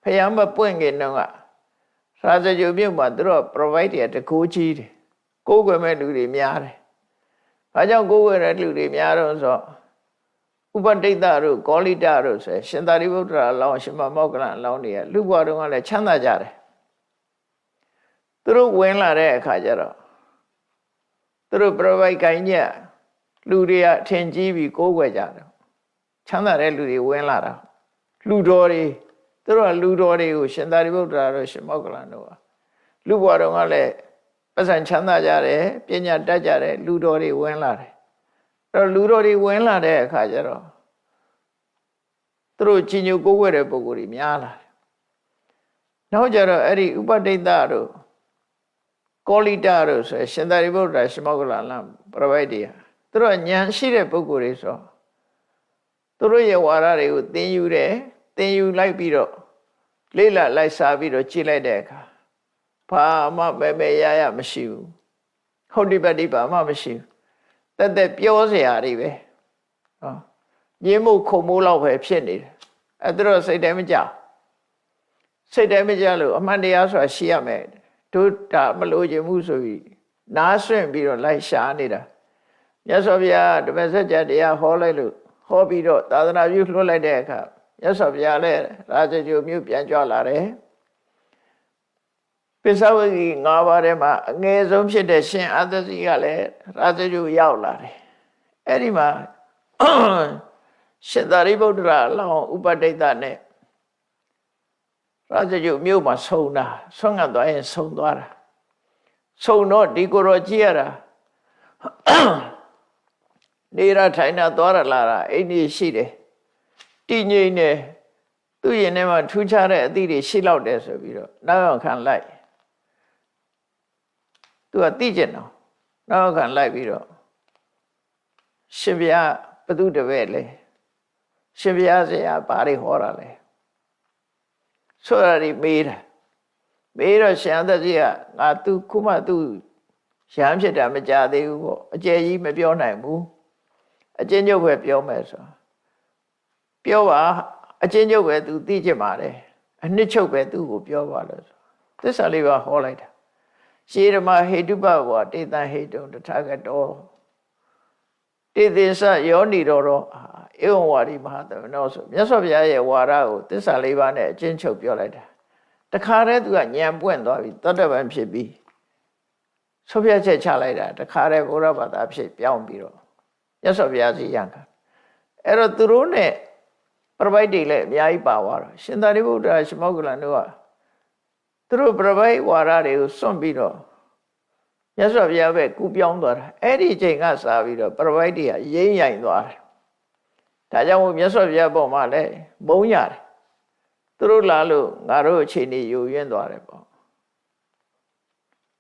ဖျားမပွင့်ခင်တုန်းကရာဇဂိုမြို့မှာသူတို့ပရပိုက်တွေတကူကြီးတယ်ကိုးကွယ်မဲ့လူတွေများတယ်ဘာကြောင့်ကိုးကွယ်တဲ့လူတွေများတော့ဆိုဥပတိတ်တတို့ကောလိတတို့ဆိုရှင်သာရိပုတ္တရာအလောင်းရှင်မမောက္ကလအလောင်းတွေကလူဘဝတုန်းကလည်းချမ်းသာကြတယ်သူတို့ဝင်လာတဲ့အခါကျတော့သူတို့ပရပိုက်ကိုင်းညက်လူတွေကထင်ကြီးပြီးကိုးကွယ်ကြတယ်ချမ်းသာတဲ့လူတွေဝင်လာတာလူတော်တွေသူတို့ကလူတော်တွေကိုရှင်သာရိပုတ္တရာတို့ရှင်မောက္ကလတို့လူဘဝတုန်းကလည်းပတ်စံချမ်းသာကြတယ်ပညာတတ်ကြတယ်လူတော်တွေဝင်လာတယ်အဲ့တော့လူတော်တွေဝင်လာတဲ့အခါကျတော့သူတို့ကြီးညိုကိုးကွယ်တဲ့ပုဂ္ဂိုလ်တွေများလာတယ်နောက်ကြတော့အဲ့ဒီဥပတိတ်တတို့ကောလိတတို့ဆိုရှင်သာရိပုတ္တရာရှင်မောက္ကလလမ်းပရပိုက်တွေသူတို့ဉာဏ်ရှိတဲ့ပုဂ္ဂိုလ်တွေဆိုသူတို့ရဲ့ဝါဒတွေကိုသင်ယူတယ်သင်ယူလိုက်ပြီးတော့လေ့လာလိုက်စားပြီးတော့ကြည့်လိုက်တဲ့အခါဘာမှပဲရမရှိဘူးဟုတ်ဒီပတိဘာမှမရှိဘူးတက်ပြောစရာတွေပဲဟောညင်းမှုခုံမိုးလောက်ပဲဖြစ်နေတယ်အဲ့သူတို့စိတ်တိုင်းမကြောက်စိတ်တိုင်းမကြောက်လို့အမှန်တရားဆိုတာရှိရမယ်တို့ဒါမလို့ခြင်းမှုဆိုပြီးနားဆွင့်ပြီးတော့လိုက်ရှာနေတာမြတ်စွာဘုရားဓမ္မစကြာတရားဟောလိုက်လို့ဟောပြီးတော့သာသနာပြုလွှတ်လိုက်တဲ့အခါမြတ်စွာဘုရားလည်းရာဇဂိုမြို့ပြန်ကြွလာတယ်ပိဿဝဂီ၅ပါးထဲမှာအငယ်ဆုံးဖြစ်တဲ့ရှင်အာသစီကလည်းရာဇဂိုရောက်လာတယ်အဲ့ဒီမှာရှင်သာရိပုတ္တရာအလောင်းဥပတိတ်တနဲ့ရာဇဂိုမြို့မှာဆုံးတာဆုံးငတ်သွားရင်ဆုံးသွားတာဆုံးတော့ဒီကိုယ်တော်ကြည့်ရတာနေရထိုင်တာသွားရလာတာအိမ်ကြီးရှိတယ်တည်ငြိမ်တယ်သူ့ရင်ထဲမှာထူးခြားတဲ့အသည့်တွေရှိလောက်တယ်ဆိုပြီးတော့နောက်ခံလိုက်သူကသိကျင်တော့နောက်ခံလိုက်ပြီးတော့ရှင်ဘုရားဘသူတပည့်လဲရှင်ဘုရားဆရာဘာတွေဟောတာလဲဆိုရဒီမေးတာ မေးတော့ရှင်သက်ကြီးကငါသူခုမှသူရဟန်းဖြစ်တာမကြသေးဘူးပေါ့အကျယ်ကြီးမပြောနိုင်ဘူးအချင်းချုပ်ပဲပြောမယ်ဆိုပြောပါအချင်းချုပ်ပဲသူသိချင်ပါတယ်အနှစ်ချုပ်ပဲသူ့ကိုပြောပါလို့ဆိုသစ္စာလေးပါဟောလိုက်တာရှေးဓမ္မဟေတုပဘောတေတံဟေတုံတထာဂတောတေသစ္စယောနိရောဓဧဝံဝါဒီမဟာသမနောဆိုမြတ်စွာဘုရားရဲ့ဝါဒကိုသစ္စာလေးပါးနဲ့အချင်းချုပ်ပြောလိုက်တာတခါတည်းသူကညံပွင့်သွားပြီသောတပန်ဖြစ်ပြီးဆုဖြတ်ချက်ချလိုက်တာတခါတည်းဘုရားဘာသာဖြစ်ပြောင်းပြီးတော့မြတ်စွာဘုရားစီရံကအဲ့တော့သူတို့နဲ့ပြပိုက်တွေလည်းအများကြီးပါသွားတော့ရှင်သာရိပုတ္တရာရှမောက္ကလန်တို့ကသူတို့ပြပိုက်ဝါဒတွေကိုစွန့်ပြီးတော့မြတ်စွာဘုရားပဲကူပြောင်းသွားတာအဲ့ဒီအချိန်ကစပြီးတော့ပြပိုက်တွေကရိမ့်ရိုင်သွားတယ်ဒါကြောင့်မို့မြတ်စွာဘုရားပေါ်မှာလည်းမုန်းရတယ်သူတို့လာလို့ငါတို့အခြေအနေယိုယွင်းသွားတယ်ပေါ့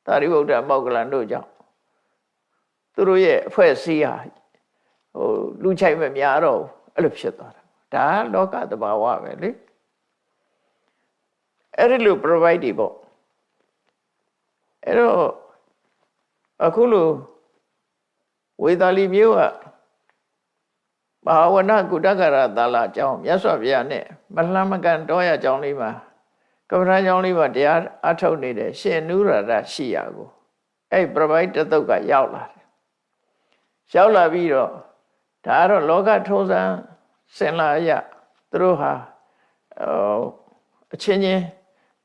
သာရိပုတ္တရာမောက္ကလန်တို့ကြောင့်သူတို့ရဲ့အဖွဲ့အစည်းဟာလူချိုက်မများတော့အဲ့လိုဖြစ်သွားတာဒါလောကသဘာဝပဲလေအဲ့ဒီလို provide တွေပေါ့အဲ့တော့အခုလိုဝေသာလီမြို့ကမဟာဝနကုတ္တကရသာလအကြောင်းမြတ်စွာဘုရားနဲ့မလှမ်းမကန်တောရအကြောင်းလေးမှာကပ္ပရာကျောင်းလေးမှာတရားအထုတ်နေတဲ့ရှင်နုရတရှိရာကိုအဲ့ provide တသုတ်ကရောက်လာတယ်ရောက်လာပြီးတော့ဒါကတော့လောကထုံးစံစင်လာရသူတို့ဟာအချင်းချင်း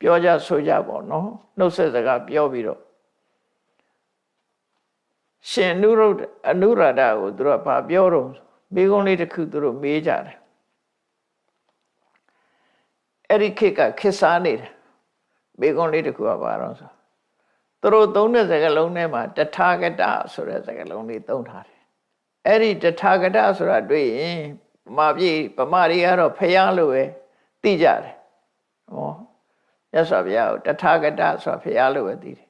ပြောကြဆိုကြပေါ့နော်နှုတ်ဆက်စကားပြောပြီးတော့ရှင်အနုရတကိုသူတို့ကဘာပြောတော့မိကုံးလေးတစ်ခုသူတို့မေးကြတယ်အဲ့ဒီခေတ်ကခေတ်စားနေတယ်မိကုံးလေးတစ်ခုကဘာတော့ဆိုသူတို့သုံးတဲ့စကားလုံးထဲမှာတထာဂတဆိုတဲ့စကားလုံးလေးသုံးထားတယ်အဲ့ဒီတထာဂတဆိုတာတွေ့ရင်ဗမာတွေကတော့ဖယားလို့ပဲသိကြတယ်ဟောမြတ်စွာဘုရားကိုတထာဂတဆိုတာဖယားလို့ပဲသိတယ်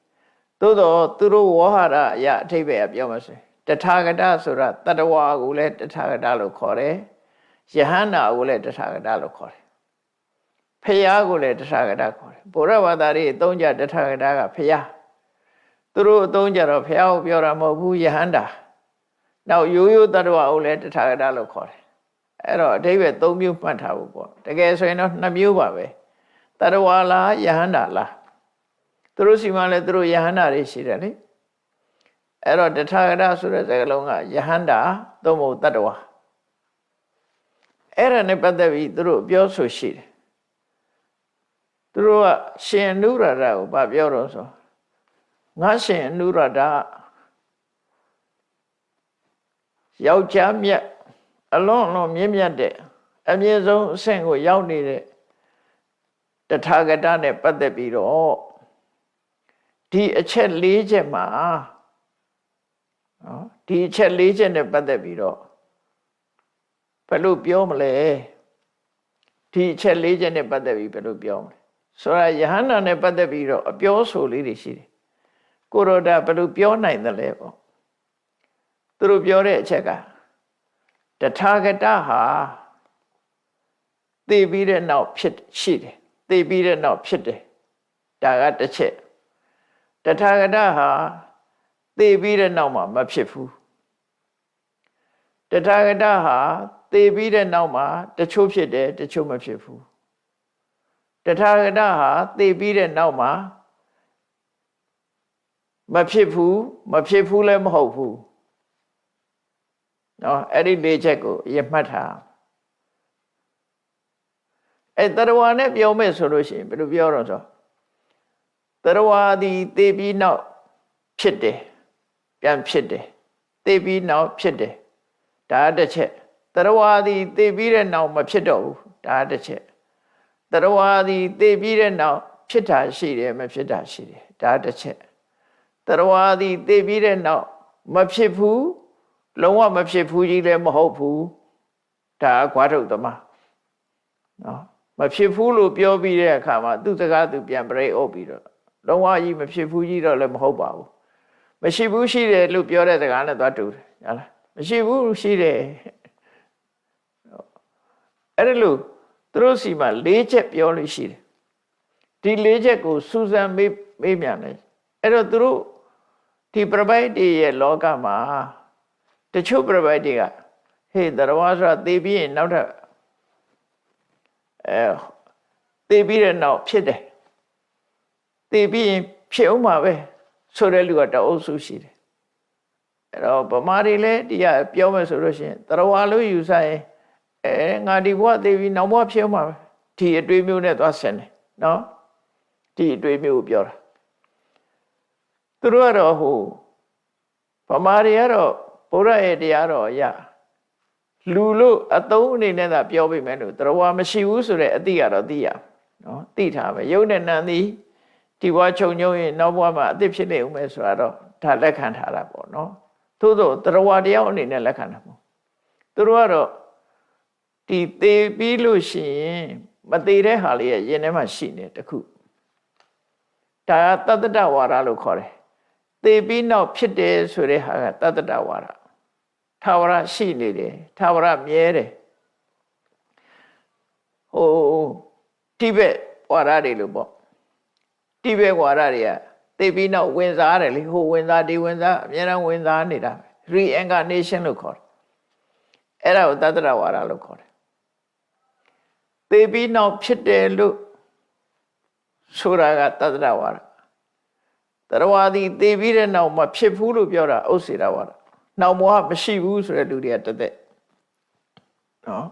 သို့တော့သူတို့ဝေါဟာရအရာအထိပ္ပယ်ပြောမစတထာဂတဆိုတာတတဝါကိုလည်းတထာဂတလို့ခေါ်တယ်ယဟန္တာကိုလည်းတထာဂတလို့ခေါ်တယ်ဖယားကိုလည်းတထာဂတခေါ်တယ်ဘုရားဘာသာတွေအသုံးကြတထာဂတကဖယားသူတို့အသုံးကြတော့ဖယားကိုပြောတာမဟုတ်ဘူးယဟန္တာနောက်ရိုးရိုးတတဝါကိုလည်းတထာဂတလို့ခေါ်တယ်အဲ့တော့အဓိပ္ပာယ်၃မျိုးမှတ်ထားဖို့ပေါ့တကယ်ဆိုရင်တော့2မျိုးပါပဲတတဝါလားယဟန္တာလားသူတို့စီမှာလည်းသူတို့ယဟန္တာတွေရှိတယ်လေအဲ့တော့တထာဂတဆိုတဲ့စကားလုံးကယဟန္တာသို့မဟုတ်တတဝါအဲ့ဒါနဲ့ပတ်သက်ပြီးသူတို့ပြောဆိုရှိတယ်သူတို့ကရှင်အနုရတကိုဗာပြောတော့ဆိုငါရှင်အနုရတယောက်ျားမြတ်အလွန်မြင့်မြတ်တဲ့အမြင့်ဆုံးအဆင့်ကိုရောက်နေတဲ့တထာဂတနဲ့ပတ်သက်ပြီးတော့ဒီအချက်၄ချက်မှာနော်ဒီအချက်၄ချက်နဲ့ပတ်သက်ပြီးတော့ဘယ်လိုပြောမလဲဒီအချက်၄ချက်နဲ့ပတ်သက်ပြီးဘယ်လိုပြောမလဲဆိုတာယဟန္တာနဲ့ပတ်သက်ပြီးတော့အပြောဆိုလေးတွေရှိတယ်ကိုရောဒါဘယ်လိုပြောနိုင်သလဲပေါ့သူတို့ပြောတဲ့အချက်ကတထာဂတဟာသိပြီးတဲ့နောက်ဖြစ်ရှိတယ်သိပြီးတဲ့နောက်ဖြစ်တယ်ဒါကတစ်ချက်တထာဂတဟာသိပြီးတဲ့နောက်မှာမဖြစ်ဘူးတထာဂတဟာသိပြီးတဲ့နောက်မှာတချို့ဖြစ်တယ်တချို့မဖြစ်ဘူးတထာဂတဟာသိပြီးတဲ့နောက်မှာမဖြစ်ဘူးလည်းမဟုတ်ဘူးနော်အဲ့ဒီ၄ချက်ကိုရမှတ်ထားအဲ့တရဝါနဲ့ပြောမယ်ဆိုလို့ရှိရင်ဘယ်လိုပြောတော့ဆိုတရဝါသည်သိပြီးနောက်ဖြစ်တယ်ပြန်ဖြစ်တယ်သိပြီးနောက်ဖြစ်တယ်ဒါတစ်ချက်တရဝါသည်သိပြီးတဲ့နောက်မဖြစ်တော့ဘူးဒါတစ်ချက်တရဝါသည်သိပြီးတဲ့နောက်ဖြစ်တာရှိတယ်မဖြစ်တာရှိတယ်ဒါတစ်ချက်တရဝါသည်သိပြီးတဲ့နောက်မဖြစ်ဘူးလုံးဝမဖြစ်ဘူးကြီးလည်းမဟုတ်ဘူးဒါအကွာထုတ်သမားနော်မဖြစ်ဘူးလို့ပြောပြီးတဲ့အခါမှာသူ့စကားသူပြန်ပြိအုပ်ပြီးတော့လုံးဝကြီးမဖြစ်ဘူးကြီးတော့လည်းမဟုတ်ပါဘူးမရှိဘူးရှိတယ်လို့ပြောတဲ့စကားနဲ့သွားတူတယ်ဟုတ်လားမရှိဘူးရှိတယ်အဲ့ဒါလို့သူတို့စီမှာ၄ချက်ပြောလို့ရှိတယ် ဒီလေးချက်ကိုစူးစမ်းမေးမြန်းတယ်အဲ့တော့သူတို့ဒီပြပိုက်တွေရဲ့လောကမှာတချို့ပြပိုက်တွေကဟေးတရားဝါဆိုတာသိပြီးရင်နောက်ထပ်သိပြီးတဲ့နောက်ဖြစ်တယ်သိပြီးရင်ဖြစ်အောင်ပါပဲဆိုတဲ့လူကတအုပ်စုရှိတယ်အဲ့တော့ဗမာတွေလည်းတရားပြောမယ်ဆိုလို့ရှိရင်တရားဝါလို့ယူဆရင်ငါဒီဘဝသိပြီးနောက်ဘဝဖြစ်အောင်ပါပဲဒီအတွေ့မျိုးနဲ့သွားဆင်တယ်နော်ဒီအတွေ့မျိုးကိုပြောတာသူတို့ကတော့ဗမာတွေကတော့ဘုရားရဲ့တရားတော်အရာလူလို့အသုံးအနေနဲ့သာပြောပြမယ်လို့တရားဝါမရှိဘူးဆိုတဲ့အသိကတော့သိရနော်သိထားမယ်ယုံနဲ့နံသည်ဒီဘဝခြုံညုံရင်နောက်ဘဝမှာအသိဖြစ်နေဦးမယ်ဆိုတာတော့ဒါလက်ခံထားတာပေါ့နော်သို့သောတရားဝါတရားအနေနဲ့လက်ခံတာပေါ့သူတို့ကတော့ဒီသေပြီးလို့ရှိရင်မသေးတဲ့ဟာလေးရဲ့ရင်ထဲမှာရှိနေတခုဒါကတတ္တတဝါဒလို့ခေါ်တယ်သေပြီးနောက်ဖြစ်တယ်ဆိုတဲ့ဟာကတတ္တတဝါဒထာဝရရှိနေတယ်ထာဝရမြဲတယ်တိဘက်ဝါဒတွေလို့ပေါ့တိဘက်ဝါဒတွေကသေပြီးနောက်ဝင်စားတယ်လေဝင်စားဒီဝင်စားအများအားဝင်စားနေတာပဲ reincarnation လို့ခေါ်တယ်အဲ့ဒါကိုတတ္တတဝါဒလို့ခေါ်တယ်သေပြီးနောက်ဖြစ်တယ်လို့ဆိုတာကတတ္တတဝါဒတရားဝါဒီသေပြီးတဲ့နောက်မှာဖြစ်ဘူးလို့ပြောတာဥစ္စေတဝါဒနောက်ဘဝမရှိဘူးဆိုတဲ့လူတွေကတသက်နော်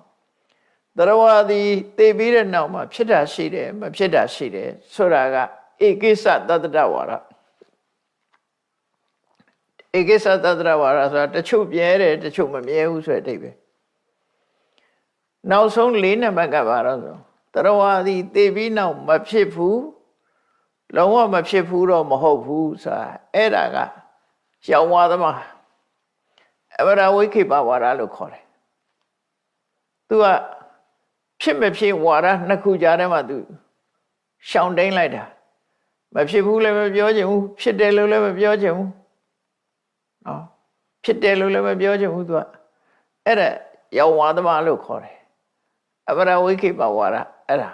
တရားဝါဒီသေပြီးတဲ့နောက်မှာဖြစ်တာရှိတယ်မဖြစ်တာရှိတယ်ဆိုတာကဧကိစ္စတတ္တဝါဒဧကိစ္စတတ္တဝါဒဆိုတာတချို့ပြဲတယ်တချို့မမြဲဘူးဆိုတဲ့အဓိပ္ပာယ်နောက်ဆုံး၄နံပါတ်ကဘာလို့ဆိုတရားဝါဒီသေပြီးနောက်မဖြစ်ဘူးလုံးဝမဖြစ်ဘူးတော့မဟုတ်ဘူးဆိုတာအဲ့ဒါကရှောင်းဝါသမားအဘရဝိခိပဝါဒလို့ခေါ်တယ်သူကဖြစ်မဖြစ်ဝါဒနှစ်ခုကြားထဲမှာသူရှောင်းတိန်လိုက်တာမဖြစ်ဘူးလည်းမပြောချင်ဘူးဖြစ်တယ်လို့လည်းမပြောချင်ဘူးနော်ဖြစ်တယ်လို့လည်းမပြောချင်ဘူးသူကအဲ့ဒါယောင်ဝါသမားလို့ခေါ်တယ်အဘရဝိခိပဝါဒအဲ့ဒါ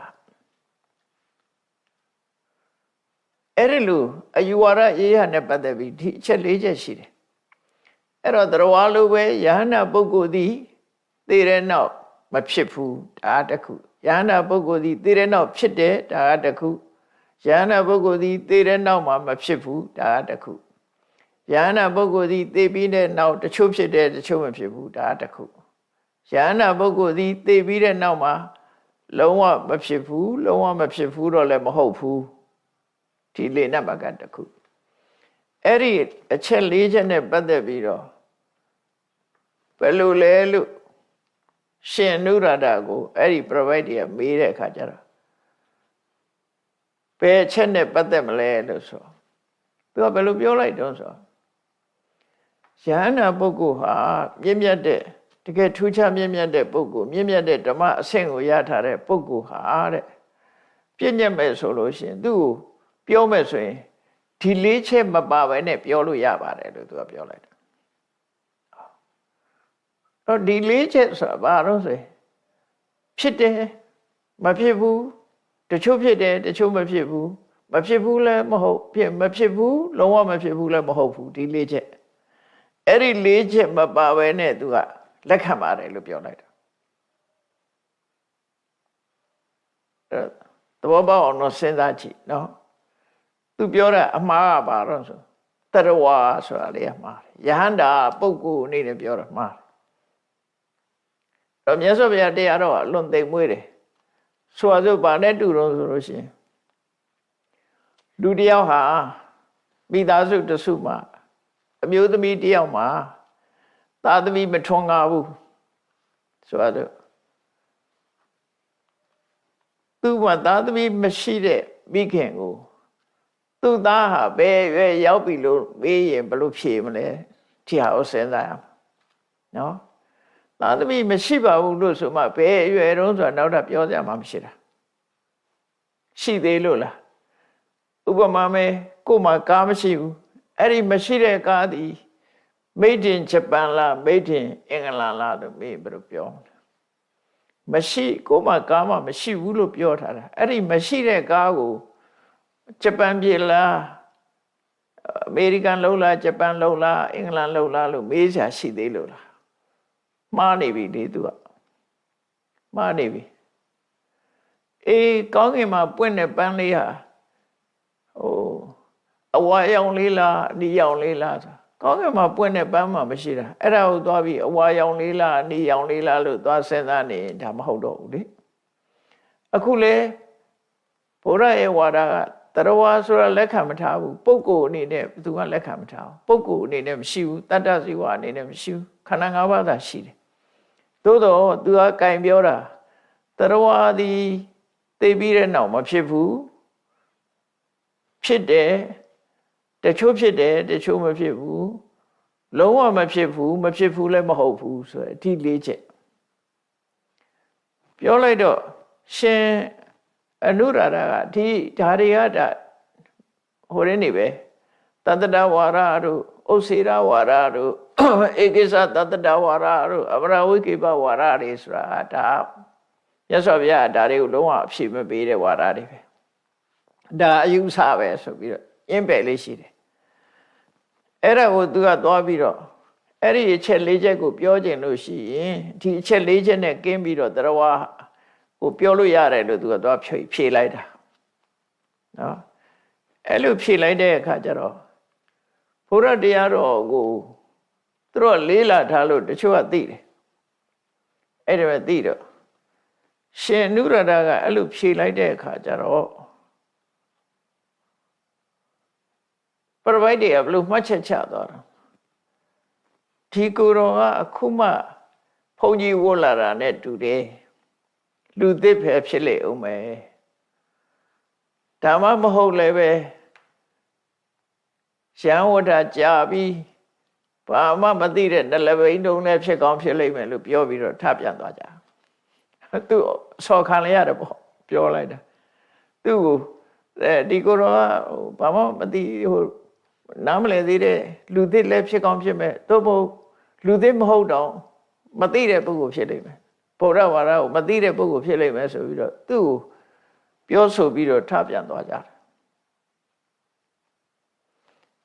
အဲ့ဒီလိုအယူဝါဒရေးရနဲ့ပတ်သက်ပြီးဒီအချက်၄ချက်ရှိတယ်အဲ့တော့တရားဝါလိုပဲယဟနာပုဂ္ဂိုလ်သည်သိတဲ့နောက်မဖြစ်ဘူးဒါတခုယဟနာပုဂ္ဂိုလ်သည်သိတဲ့နောက်ဖြစ်တယ်ဒါကတခုယဟနာပုဂ္ဂိုလ်သည်သိတဲ့နောက်မှာမဖြစ်ဘူးဒါကတခုယဟနာပုဂ္ဂိုလ်သည်သိပြီးတဲ့နောက်တချို့ဖြစ်တယ်တချို့မဖြစ်ဘူးဒါကတခုယဟနာပုဂ္ဂိုလ်သည်သိပြီးတဲ့နောက်မှာလုံးဝမဖြစ်ဘူးလုံးဝမဖြစ်ဘူးတော့လည်းမဟုတ်ဘူးဒီလေးနံပါတ်ကတခုအဲ့ဒီအချက်၄ချက်နဲ့ပတ်သက်ပြီးတော့ဘယ်လိုလဲလို့ရှင်နုရဒကိုအဲ့ဒီ provide တွေကမေးတဲ့အခါကျတော့ဘယ်ချက်နဲ့ပတ်သက်မလဲလို့ဆိုသူကဘယ်လိုပြောလိုက်တော့ဆိုယဟနာပုဂ္ဂိုလ်ဟာမြင့်မြတ်တဲ့တကယ်ထူးခြားမြင့်မြတ်တဲ့ပုဂ္ဂိုလ်မြင့်မြတ်တဲ့ဓမ္မအဆင့်ကိုရထားတဲ့ပုဂ္ဂိုလ်ဟာတဲ့ပြည့်ညက်မဲ့ဆိုလို့ရှိရင်သူ့ကိုပြောမယ်ဆိုရင်ဒီ၄ချက်မပါဘဲနဲ့ပြောလို့ရပါတယ်လို့သူကပြောလိုက်တယ်တော့ဒီ၄ချက်ဆိုတာဘာလို့ဆိုဖြစ်တယ်မဖြစ်ဘူးတချို့ဖြစ်တယ်တချို့မဖြစ်ဘူးမဖြစ်ဘူးလည်းမဟုတ်မဖြစ်ဘူးလုံးဝမဖြစ်ဘူးလည်းမဟုတ်ဘူးဒီ၄ချက်အဲ့ဒီ၄ချက်မပါဘဲနဲ့သူကလက်ခံပါတယ်လို့ပြောလိုက်တာသဘောပေါက်အောင်တော့စဉ်းစားကြည့်နော်သူပြောတာအမှားကပါတော့ဆိုတရဝါဆိုတာလေအမှားယဟန္တာပုဂ္ဂိုလ်အနေနဲ့ပြောတာမှားတော့မြတ်စွာဘုရားတရားတော့အလွန်သိမ်မွေးတယ်ဆိုပါစို့ဗာနဲ့တူတော့ဆိုလို့ရှိရင်လူတယောက်ဟာမိသားစုတစုမှာအမျိုးသမီးတယောက်မှာသားသမီးမထွန်းကားဘူးဆိုတော့သူ့မှာသားသမီးမရှိတဲ့မိခင်ကိုသူ့သားဟာဘယ်ရွယ်ရောက်ပြီလို့မေးရင်ဘယ်လိုဖြေမလဲဒီဟာကိုစဉ်းစားရအောင်နော်သားသမီးမရှိပါဘူးလို့ဆိုမှဘယ်ရွယ်တုန်းဆိုတာနောက်ထပ်ပြောစရာမှမရှိတာရှိသေးလို့လားဥပမာမဲ့ကို့မှာကားမရှိဘူးအဲ့ဒီမရှိတဲ့ကားသည် made in Japan လား made in England လားလို့မေးဘယ်လိုပြောမရှိကို့မှာကားမှမရှိဘူးလို့ပြောထားတာအဲ့ဒီမရှိတဲ့ကားကို ဂျပန်ပြည်လားအမေရိကန်လုံးလားဂျပန်လုံးလားအင်္ဂလန်လုံးလားလို့မေးစရာရှိသေးလို့လားမှားနေပြီလေသူကမှားနေပြီအေးကောင်းကင်မှာပွင့်တဲ့ပန်းလေးဟာအဝါရောင်လေးလားအနီရောင်လေးလားဆိုကောင်းကင်မှာပွင့်တဲ့ပန်းမှမရှိတာအဲ့ဒါကိုသွားပြီးအဝါရောင်လေးလားအနီရောင်လေးလားလို့သွားစဉ်းစားနေဒါမဟုတ်တော့ဘူးလေအခုလေဘုရားရဲ့ဝါဒကတရဝါဆိုတာလက်ခံမထားဘူးပုဂ္ဂိုလ်အနေနဲ့ဘယ်သူကလက်ခံမထားဘူးပုဂ္ဂိုလ်အနေနဲ့မရှိဘူးတတ္တဇီဝအနေနဲ့မရှိဘူးခန္ဓာ၅ပါးသာရှိတယ်သို့တော့သူကကင်ပြောတာတရဝါသည်သိပြီးတဲ့နောက်မဖြစ်ဘူးဖြစ်တယ်တချို့ဖြစ်တယ်တချို့မဖြစ်ဘူးလုံးဝမဖြစ်ဘူးလည်းမဟုတ်ဘူးဆိုတဲ့အထိလေးချက်ပြောလိုက်တော့ရှင်အနုရာဒကဒီဓာရီကဒါဟိုရင်းနေပဲတတ္တဝါရတို့ဥစ္စေရဝါရတို့ဧကိစ္စတတ္တဝါရတို့အပရဝိကေပဝါရတွေဆိုတာဒါမြတ်စွာဘုရားဒါတွေကိုလုံးဝအဖြေမပေးတဲ့ဝါဒတွေပဲဒါအယူဆပဲဆိုပြီးတော့အင်းပယ်လေးရှိတယ်အဲ့ဒါကိုသူကသွားပြီးတော့အဲ့ဒီအချက်၄ချက်ကိုပြောခြင်းလို့ရှိရင်ဒီအချက်၄ချက်နဲ့ကင်းပြီးတော့တရားဝါကိုပြောလို့ရတယ်လို့သူကသွားဖြေလိုက်တာနော်အဲ့လိုဖြေလိုက်တဲ့အခါကျတော့ဘုရားတရားတော်ကိုသူတို့လေးလာထားလို့တချို့ကသိတယ်အဲ့ဒါပဲသိတော့ရှင်အနုရဒကအဲ့လိုဖြေလိုက်တဲ့အခါကျတော့ပရပိုက်တွေကဘလို့မှတ်ချက်ချသွားတာဒီကိုယ်တော်ကအခုမှဘုန်းကြီးဝတ်လာတာနဲ့တူတယ်လူသစ်ပဲဖြစ်လေဦးမယ်ဒါမှမဟုတ်လည်းပဲရန်ဝတ္ထကြာပြီးဘာမှမသိတဲ့နှလပိန်တုံးနဲ့ဖြစ်ကောင်းဖြစ်လိမ့်မယ်လို့ပြောပြီးတော့ထပြန်သွားကြသူဆော်ခံလိုက်ရတယ်ပေါ့ပြောလိုက်တာသူ့ကိုဒီကိုယ်တော်ကဘာမှမသိဟိုနားမလည်သေးတဲ့လူသစ်လည်းဖြစ်ကောင်းဖြစ်မယ်သို့မဟုတ်လူသစ်မဟုတ်တော့မသိတဲ့ပုဂ္ဂိုလ်ဖြစ်လိမ့်မယ်ဗုဒ္ဓဝါဒကိုမသိတဲ့ပုဂ္ဂိုလ်ဖြစ်လိမ့်မယ်ဆိုပြီးတော့သူ့ကိုပြောဆိုပြီးတော့ထပြန်သွားကြတယ်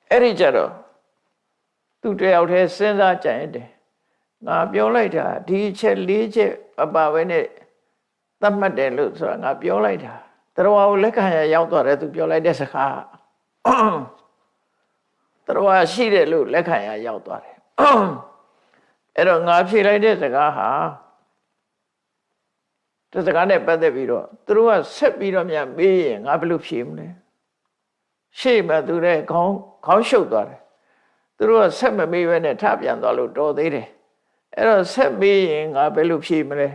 အဲ့ဒီကြတော့သူတယောက်တည်းစဉ်းစားကြရင်တယ်ငါပြောလိုက်တာဒီအချက်၄ချက်အပါပဲနဲ့သတ်မှတ်တယ်လို့ဆိုတာငါပြောလိုက်တာတရားဝါကိုလက်ခံရရောက်သွားတယ်သူပြောလိုက်တဲ့စကားတရားဝါရှိတယ်လို့လက်ခံရရောက်သွားတယ်အဲ့တော့ငါဖြေလိုက်တဲ့စကားဟာဒီစကားနဲ့ပတ်သက်ပြီးတော့သူတို့ကဆက်ပြီးတော့မြန်မေးရင်ငါဘယ်လိုဖြေမလဲရှေ့မှာသူတဲ့ခေါင်းရှုပ်သွားတယ်သူတို့ကဆက်မမေးဘဲနဲ့ထပြန်သွားလို့တော်သေးတယ်အဲ့တော့ဆက်မေးရင်ငါဘယ်လိုဖြေမလဲ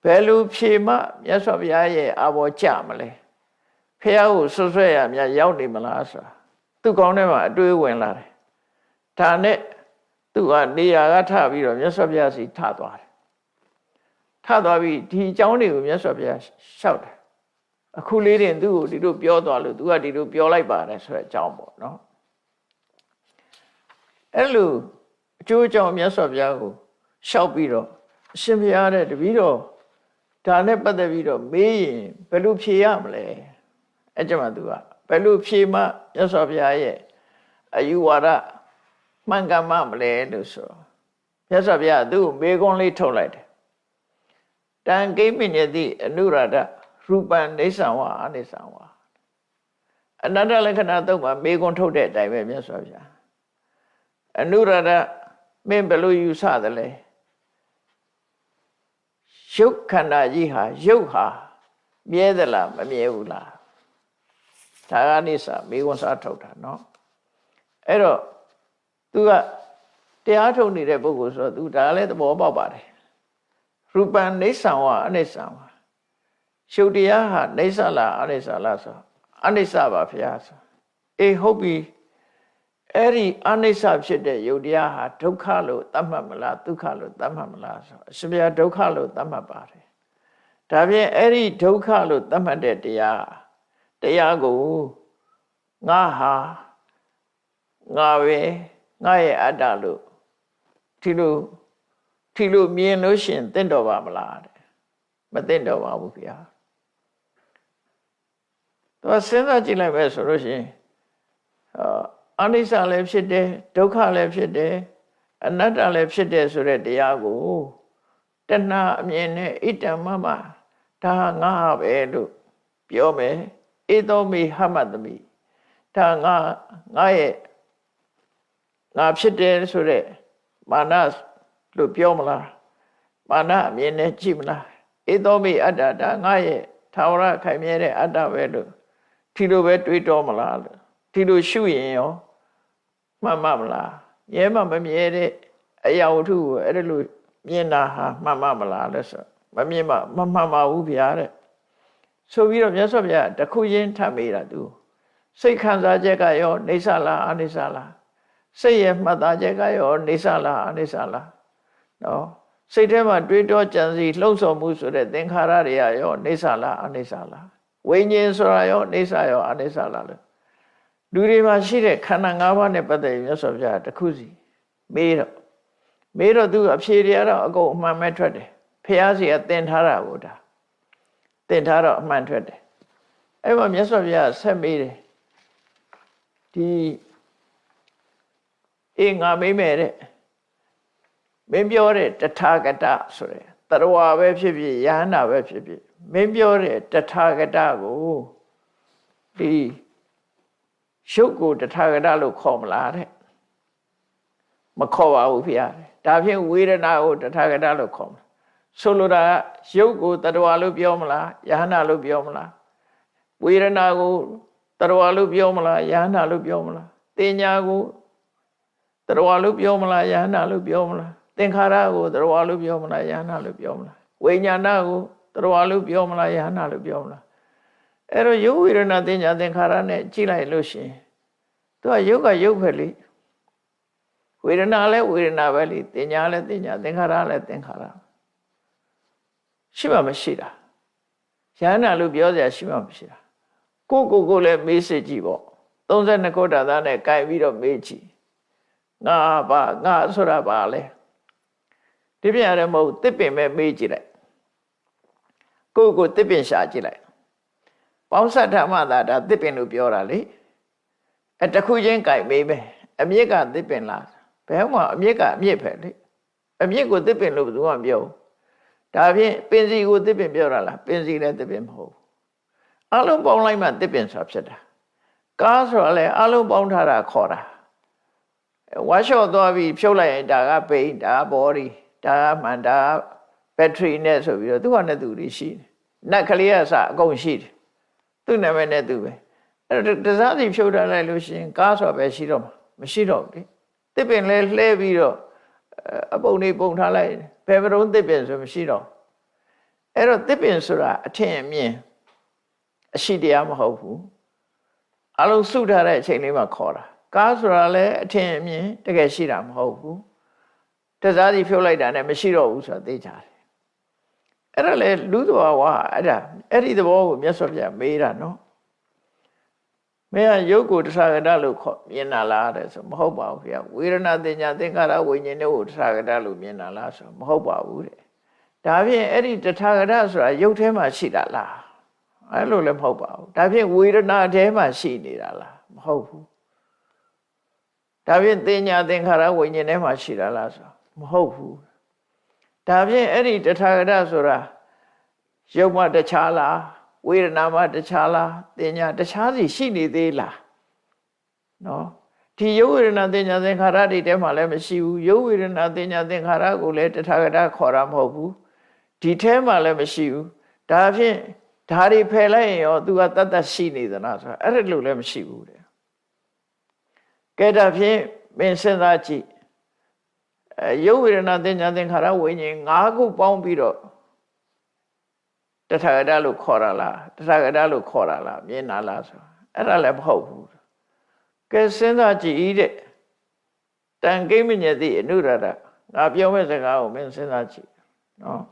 ဘယ်လိုဖြေမှမြတ်စွာဘုရားရဲ့အာဘောကြမလဲဖះကိုဆွဆွဲရမြတ်ရောက်နေမလားဆိုတာသူကောင်းထဲမှာအတွေးဝင်လာတယ်ဒါနဲ့သူကနေရာကထပြီးတော့မြတ်စွာဘုရားစီထသွားတယ်ထသွားပြီးဒီအကြောင်းတွေကိုမြတ်စွာဘုရားလျှောက်တယ်အခုလေးတင်သူ့ကိုဒီလိုပြောသွားလို့သူကဒီလိုပြောလိုက်ပါတယ်ဆိုတဲ့အကြောင်းပေါ့နော်အဲ့လိုအကျိုးအကြောင်းမြတ်စွာဘုရားကိုလျှောက်ပြီးတော့အရှင်ဘုရားတဲ့တပည့်တော်ဒါနဲ့ပတ်သက်ပြီးတော့မေးရင်ဘယ်လိုဖြေရမလဲအဲ့ကျမှသူကဘယ်လိုဖြေမှမြတ်စွာဘုရားရဲ့အယူဝါဒမှန်ကန်မှမလဲလို့ဆိုမြတ်စွာဘုရားသူ့ကိုမေးခွန်းလေးထုတ်လိုက်တယ်တံကိမိညတိအနုရာဒရူပံနေဆံဝအနိဆံဝအနတ္တလက္ခဏာသုံးပါမေးခွန်းထုတ်တဲ့အတိုင်းပဲမြတ်စွာဘုရားအနုရာဒမင်းဘယ်လိုယူဆသလဲရုပ်ခန္ဓာကြီးဟာရုပ်ဟာမြဲသလားမမြဲဘူးလားဒါကနိစ္စမေးခွန်းစားထုတ်တာနော်အဲ့တော့သူကတရားထုတ်နေတဲ့ပုဂ္ဂိုလ်ဆိုတော့သူဒါလည်းသဘောပေါက်ပါတယ်ရူပံနေဆံဝအနိစ္စံဝရှုပ်တရားဟာနေဆလားအနိစ္စလားဆိုအနိစ္စပါဗျာဆိုအေးဟုတ်ပြီအဲ့ဒီအနိစ္စဖြစ်တဲ့ယုတ်တရားဟာဒုက္ခလို့သတ်မှတ်မလားဒုက္ခလို့သတ်မှတ်မလားဆိုအရှင်ဘုရားဒုက္ခလို့သတ်မှတ်ပါတယ်ဒါဖြင့်အဲ့ဒီဒုက္ခလို့သတ်မှတ်တဲ့တရားကိုငါဟာငါပဲငါရဲ့အတ္တလို့ဒီလိုမြင်လို့ရှင်သင့်တော်ပါမလားတဲ့မသင့်တော်ပါဘူးဗျာ သူစဉ်းစားကြည့်လိုက်ပဲဆိုလို့ရှိရင်အနိစ္စလည်းဖြစ်တယ်ဒုက္ခလည်းဖြစ်တယ်အနတ္တလည်းဖြစ်တယ်ဆိုတဲ့တရားကိုတဏှာအမြင်နဲ့ဣတ္တမမဒါငါပဲလို့ပြောမယ်ဧသောမိဟမတမိဒါငါရဲ့ငါဖြစ်တယ်ဆိုတဲ့မာနလို့ပြောမလားမာနအမြင်နဲ့ကြည့်မလားဧသောမိအတ္တဒါငါရဲ့ထာဝရခိုင်မြဲတဲ့အတ္တပဲလို့ဒီလိုပဲတွေးတော်မလားလို့ဒီလိုရှုရင်ရောမှန်မလားရဲမမြဲတဲ့အရာဝတ္ထုကိုအဲ့ဒါလိုမြင်တာဟာမှန်မလားလဲဆိုမမြင်မမှန်ပါဘူးဗျာတဲ့ဆိုပြီးတော့မြတ်စွာဘုရားတခုချင်းထပ်မိတာသူစိတ်ခံစားချက်ကရောနေဆလားအနိစ္စလားစိတ်ရဲ့မှတ်သားချက်ကရောနေဆလားအနိစ္စလားနော်စိတ်ထဲမှာတွေးတောကြံစည်လှုံ့ဆော်မှုဆိုတဲ့သင်္ခါရတွေရောနေဆလားအနိစ္စလားဝိညာဉ်ဆိုတာရောနေဆရောအနိစ္စလားလို့လူတွေမှာရှိတဲ့ခန္ဓာ၅ပါးနဲ့ပတ်သက်ပြီးမြတ်စွာဘုရားတခုစီမေးတော့သူအဖြေတွေကတော့အကုန်အမှန်ပဲထွက်တယ်ဖះစီကသင်ထားတာကိုဒါသင်ထားတော့အမှန်ထွက်တယ်အဲ့မှာမြတ်စွာဘုရားဆက်မေးတယ်ဒီငါမေးမယ်တဲ့မင်းပြောတဲ့တထာဂတဆိုတဲ့တရဝပဲဖြစ်ဖြစ်ယဟန္တာပဲဖြစ်ဖြစ်မင်းပြောတဲ့တထာဂတကိုဒီရှုပ်ကိုတထာဂတလို့ခေါ်မလားတဲ့မခေါ်ပါဘူးဖေ။ဒါဖြင့်ဝေဒနာကိုတထာဂတလို့ခေါ်မှာဆိုလိုတာရုပ်ကိုတရဝလို့ပြောမလားယဟန္တာလို့ပြောမလားဝေဒနာကိုတရဝလို့ပြောမလားယဟန္တာလို့ပြောမလားတင်ညာကိုတရဝလို့ပြောမလားယဟန္တာလို့ပြောမလားသင်္ခါရကိုတရဝလို့ပြောမလားယဟန္တာလို့ပြောမလားဝိညာဏကိုတရဝလို့ပြောမလားယဟန္တာလို့ပြောမလားအဲ့တော့ရုပ်ဝေဒနာတင်ညာသင်္ခါရနဲ့ကြည့်လိုက်လို့ရှိရင်သူကရုပ်ကရုပ်ပဲလေဝေဒနာလည်းဝေဒနာပဲလေတင်ညာလည်းတင်ညာသင်္ခါရလည်းသင်္ခါရရှိမှမရှိတာယဟန္တာလို့ပြောစရာရှိမှမရှိတာကိုလည်းမေးစစ်ကြည့်ပေါ့32ခုတာသားနဲ့ကြိုက်ပြီးတော့မေးကြည့်ငါဆိုတာပါလဲဒီပြရတယ်မဟုတ်တစ်ပင်ပဲမေးကြည့်လိုက်ကိုတစ်ပင်ရှာကြည့်လိုက်ပေါင်းဆက်ဓမ္မသာဒါတစ်ပင်လို့ပြောတာလေတခုချင်းကြိုက်မေးမယ်အမြစ်ကတစ်ပင်လားဘယ်မှာအမြစ်ကအမြစ်ပဲလေအမြစ်ကိုတစ်ပင်လို့ဘယ်သူမှမပြောဒါဖြင့်ပင်စီကိုတစ်ပင်ပြောတာလားပင်စီလည်းတစ်ပင်မဟုတ်အလုံးပေါင်းလိုက်မှတစ်ပင်ဆိုတာဖြစ်တာကားဆိုတာလည်းအလုံးပေါင်းထားတာခေါ်တာဝါရှော့သွားပြီးဖြုတ်လိုက်ရင်ဒါကပိန်ဒါဘော်ဒီဒါကမှန်ဒါဘက်ထရီနဲ့ဆိုပြီးတော့သူ့ဟာနဲ့သူတွေရှိတယ်နက်ကလေးကစအကုန်ရှိတယ်သူ့နာမည်နဲ့သူပဲအဲ့တော့တစားစီဖြုတ်ထားလိုက်လို့ရှိရင်ကားဆိုတာပဲရှိတော့မှာမရှိတော့ဘူးလေတစ်ပင်လဲလှဲပြီးတော့အပုံလေးပုံထားလိုက်ဘယ်ဘရုံးတစ်ပင်ဆိုမရှိတော့အဲ့တော့တစ်ပင်ဆိုတာအထင်အမြင်အရှိတရားမဟုတ်ဘူးအလုံးစုထားတဲ့အချိန်လေးမှာခေါ်တာကားဆိုတာလည်းအထင်အမြင်တကယ်ရှိတာမဟုတ်ဘူးတစားစီဖြုတ်လိုက်တာနဲ့မရှိတော့ဘူးဆိုတာသိကြတယ်အဲ့ဒါလေလူသဘာဝအဲ့ဒီသဘောကိုမြတ်စွာဘုရားမေးတာနော်မင်းကရုပ်ကိုတထာဂတလို့ခေါ်မြင်တာလားတဲ့ဆိုမဟုတ်ပါဘူးခင်ဗျာဝေဒနာတင်ညာသင်္ခါရဝိညာဉ်တွေကိုတထာဂတလို့မြင်တာလားဆိုမဟုတ်ပါဘူးတဲ့ဒါဖြင့်အဲ့ဒီတထာဂတဆိုတာရုပ်ထဲမှာရှိတာလားအဲ့လိုလည်းမဟုတ်ပါဘူးဒါဖြင့်ဝေဒနာထဲမှာရှိနေတာလားမဟုတ်ဘူးဒါဖြင့်တင်ညာသင်္ခါရဝိညာဉ်ထဲမှာရှိတာလားဆိုမဟုတ်ဘူးဒါဖြင့်အဲ့ဒီတထာဂတဆိုတာရုပ်မှတခြားလားဝေဒနာမှတခြားလားတင်ညာတခြားစီရှိနေသေးလားနော်ဒီရုပ်ဝေဒနာတင်ညာသင်္ခါရတွေထဲမှာလည်းမရှိဘူးရုပ်ဝေဒနာတင်ညာသင်္ခါရကိုလည်းတထာဂတခေါ်တာမဟုတ်ဘူးဒီထဲမှာလည်းမရှိဘူးဒါဖြင့်ဒါတွေဖယ်လိုက်ရင်ရောသူကတတ်ရှိနေသလားဆိုတာအဲ့ဒါလို့လည်းမရှိဘူးတဲ့ကဲဒါဖြင့်မင်းစဉ်းစားကြည့်ရုပ်ဝေဒနာတင်ညာသင်္ခါရဝိညာဉ်၅ခုပေါင်းပြီးတော့တထာဂတလို့ခေါ်တာလားတထာဂတလို့ခေါ်တာလားမြင်တာလားဆိုအဲ့ဒါလည်းမဟုတ်ဘူးကဲစဉ်းစားကြည့်တဲ့တန်ကိမညတိအနုရဒငါပြောမဲ့စကားကိုမင်းစဉ်းစားကြည့်နော်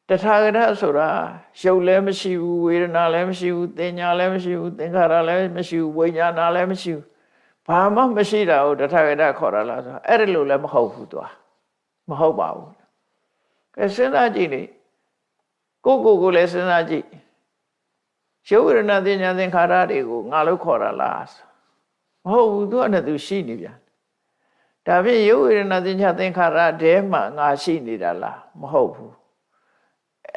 တထာဂတဆိုတာရုပ်လည်းမရှိဘူးဝေဒနာလည်းမရှိဘူးတင်ညာလည်းမရှိဘူးသင်္ခါရလည်းမရှိဘူးဝိညာဏလည်းမရှိဘူးဘာမှမရှိတာကိုတထာဂတခေါ်တာလားဆိုအဲ့ဒါလို့လည်းမဟုတ်ဘူးသူမဟုတ်ပါဘူးကဲစဉ်းစားကြည့်လေကိုလည်းစဉ်းစားကြည့် ရှုပ်ဝေဒနာတင်ညာသင်္ခါရတွေကိုငါလို့ခေါ်တာလားမဟုတ်ဘူးသူကနဲ့သူရှိနေပြန်ဒါဖြင့်ရုပ်ဝေဒနာတင်ညာသင်္ခါရတဲမှာငါရှိနေတာလားမဟုတ်ဘူး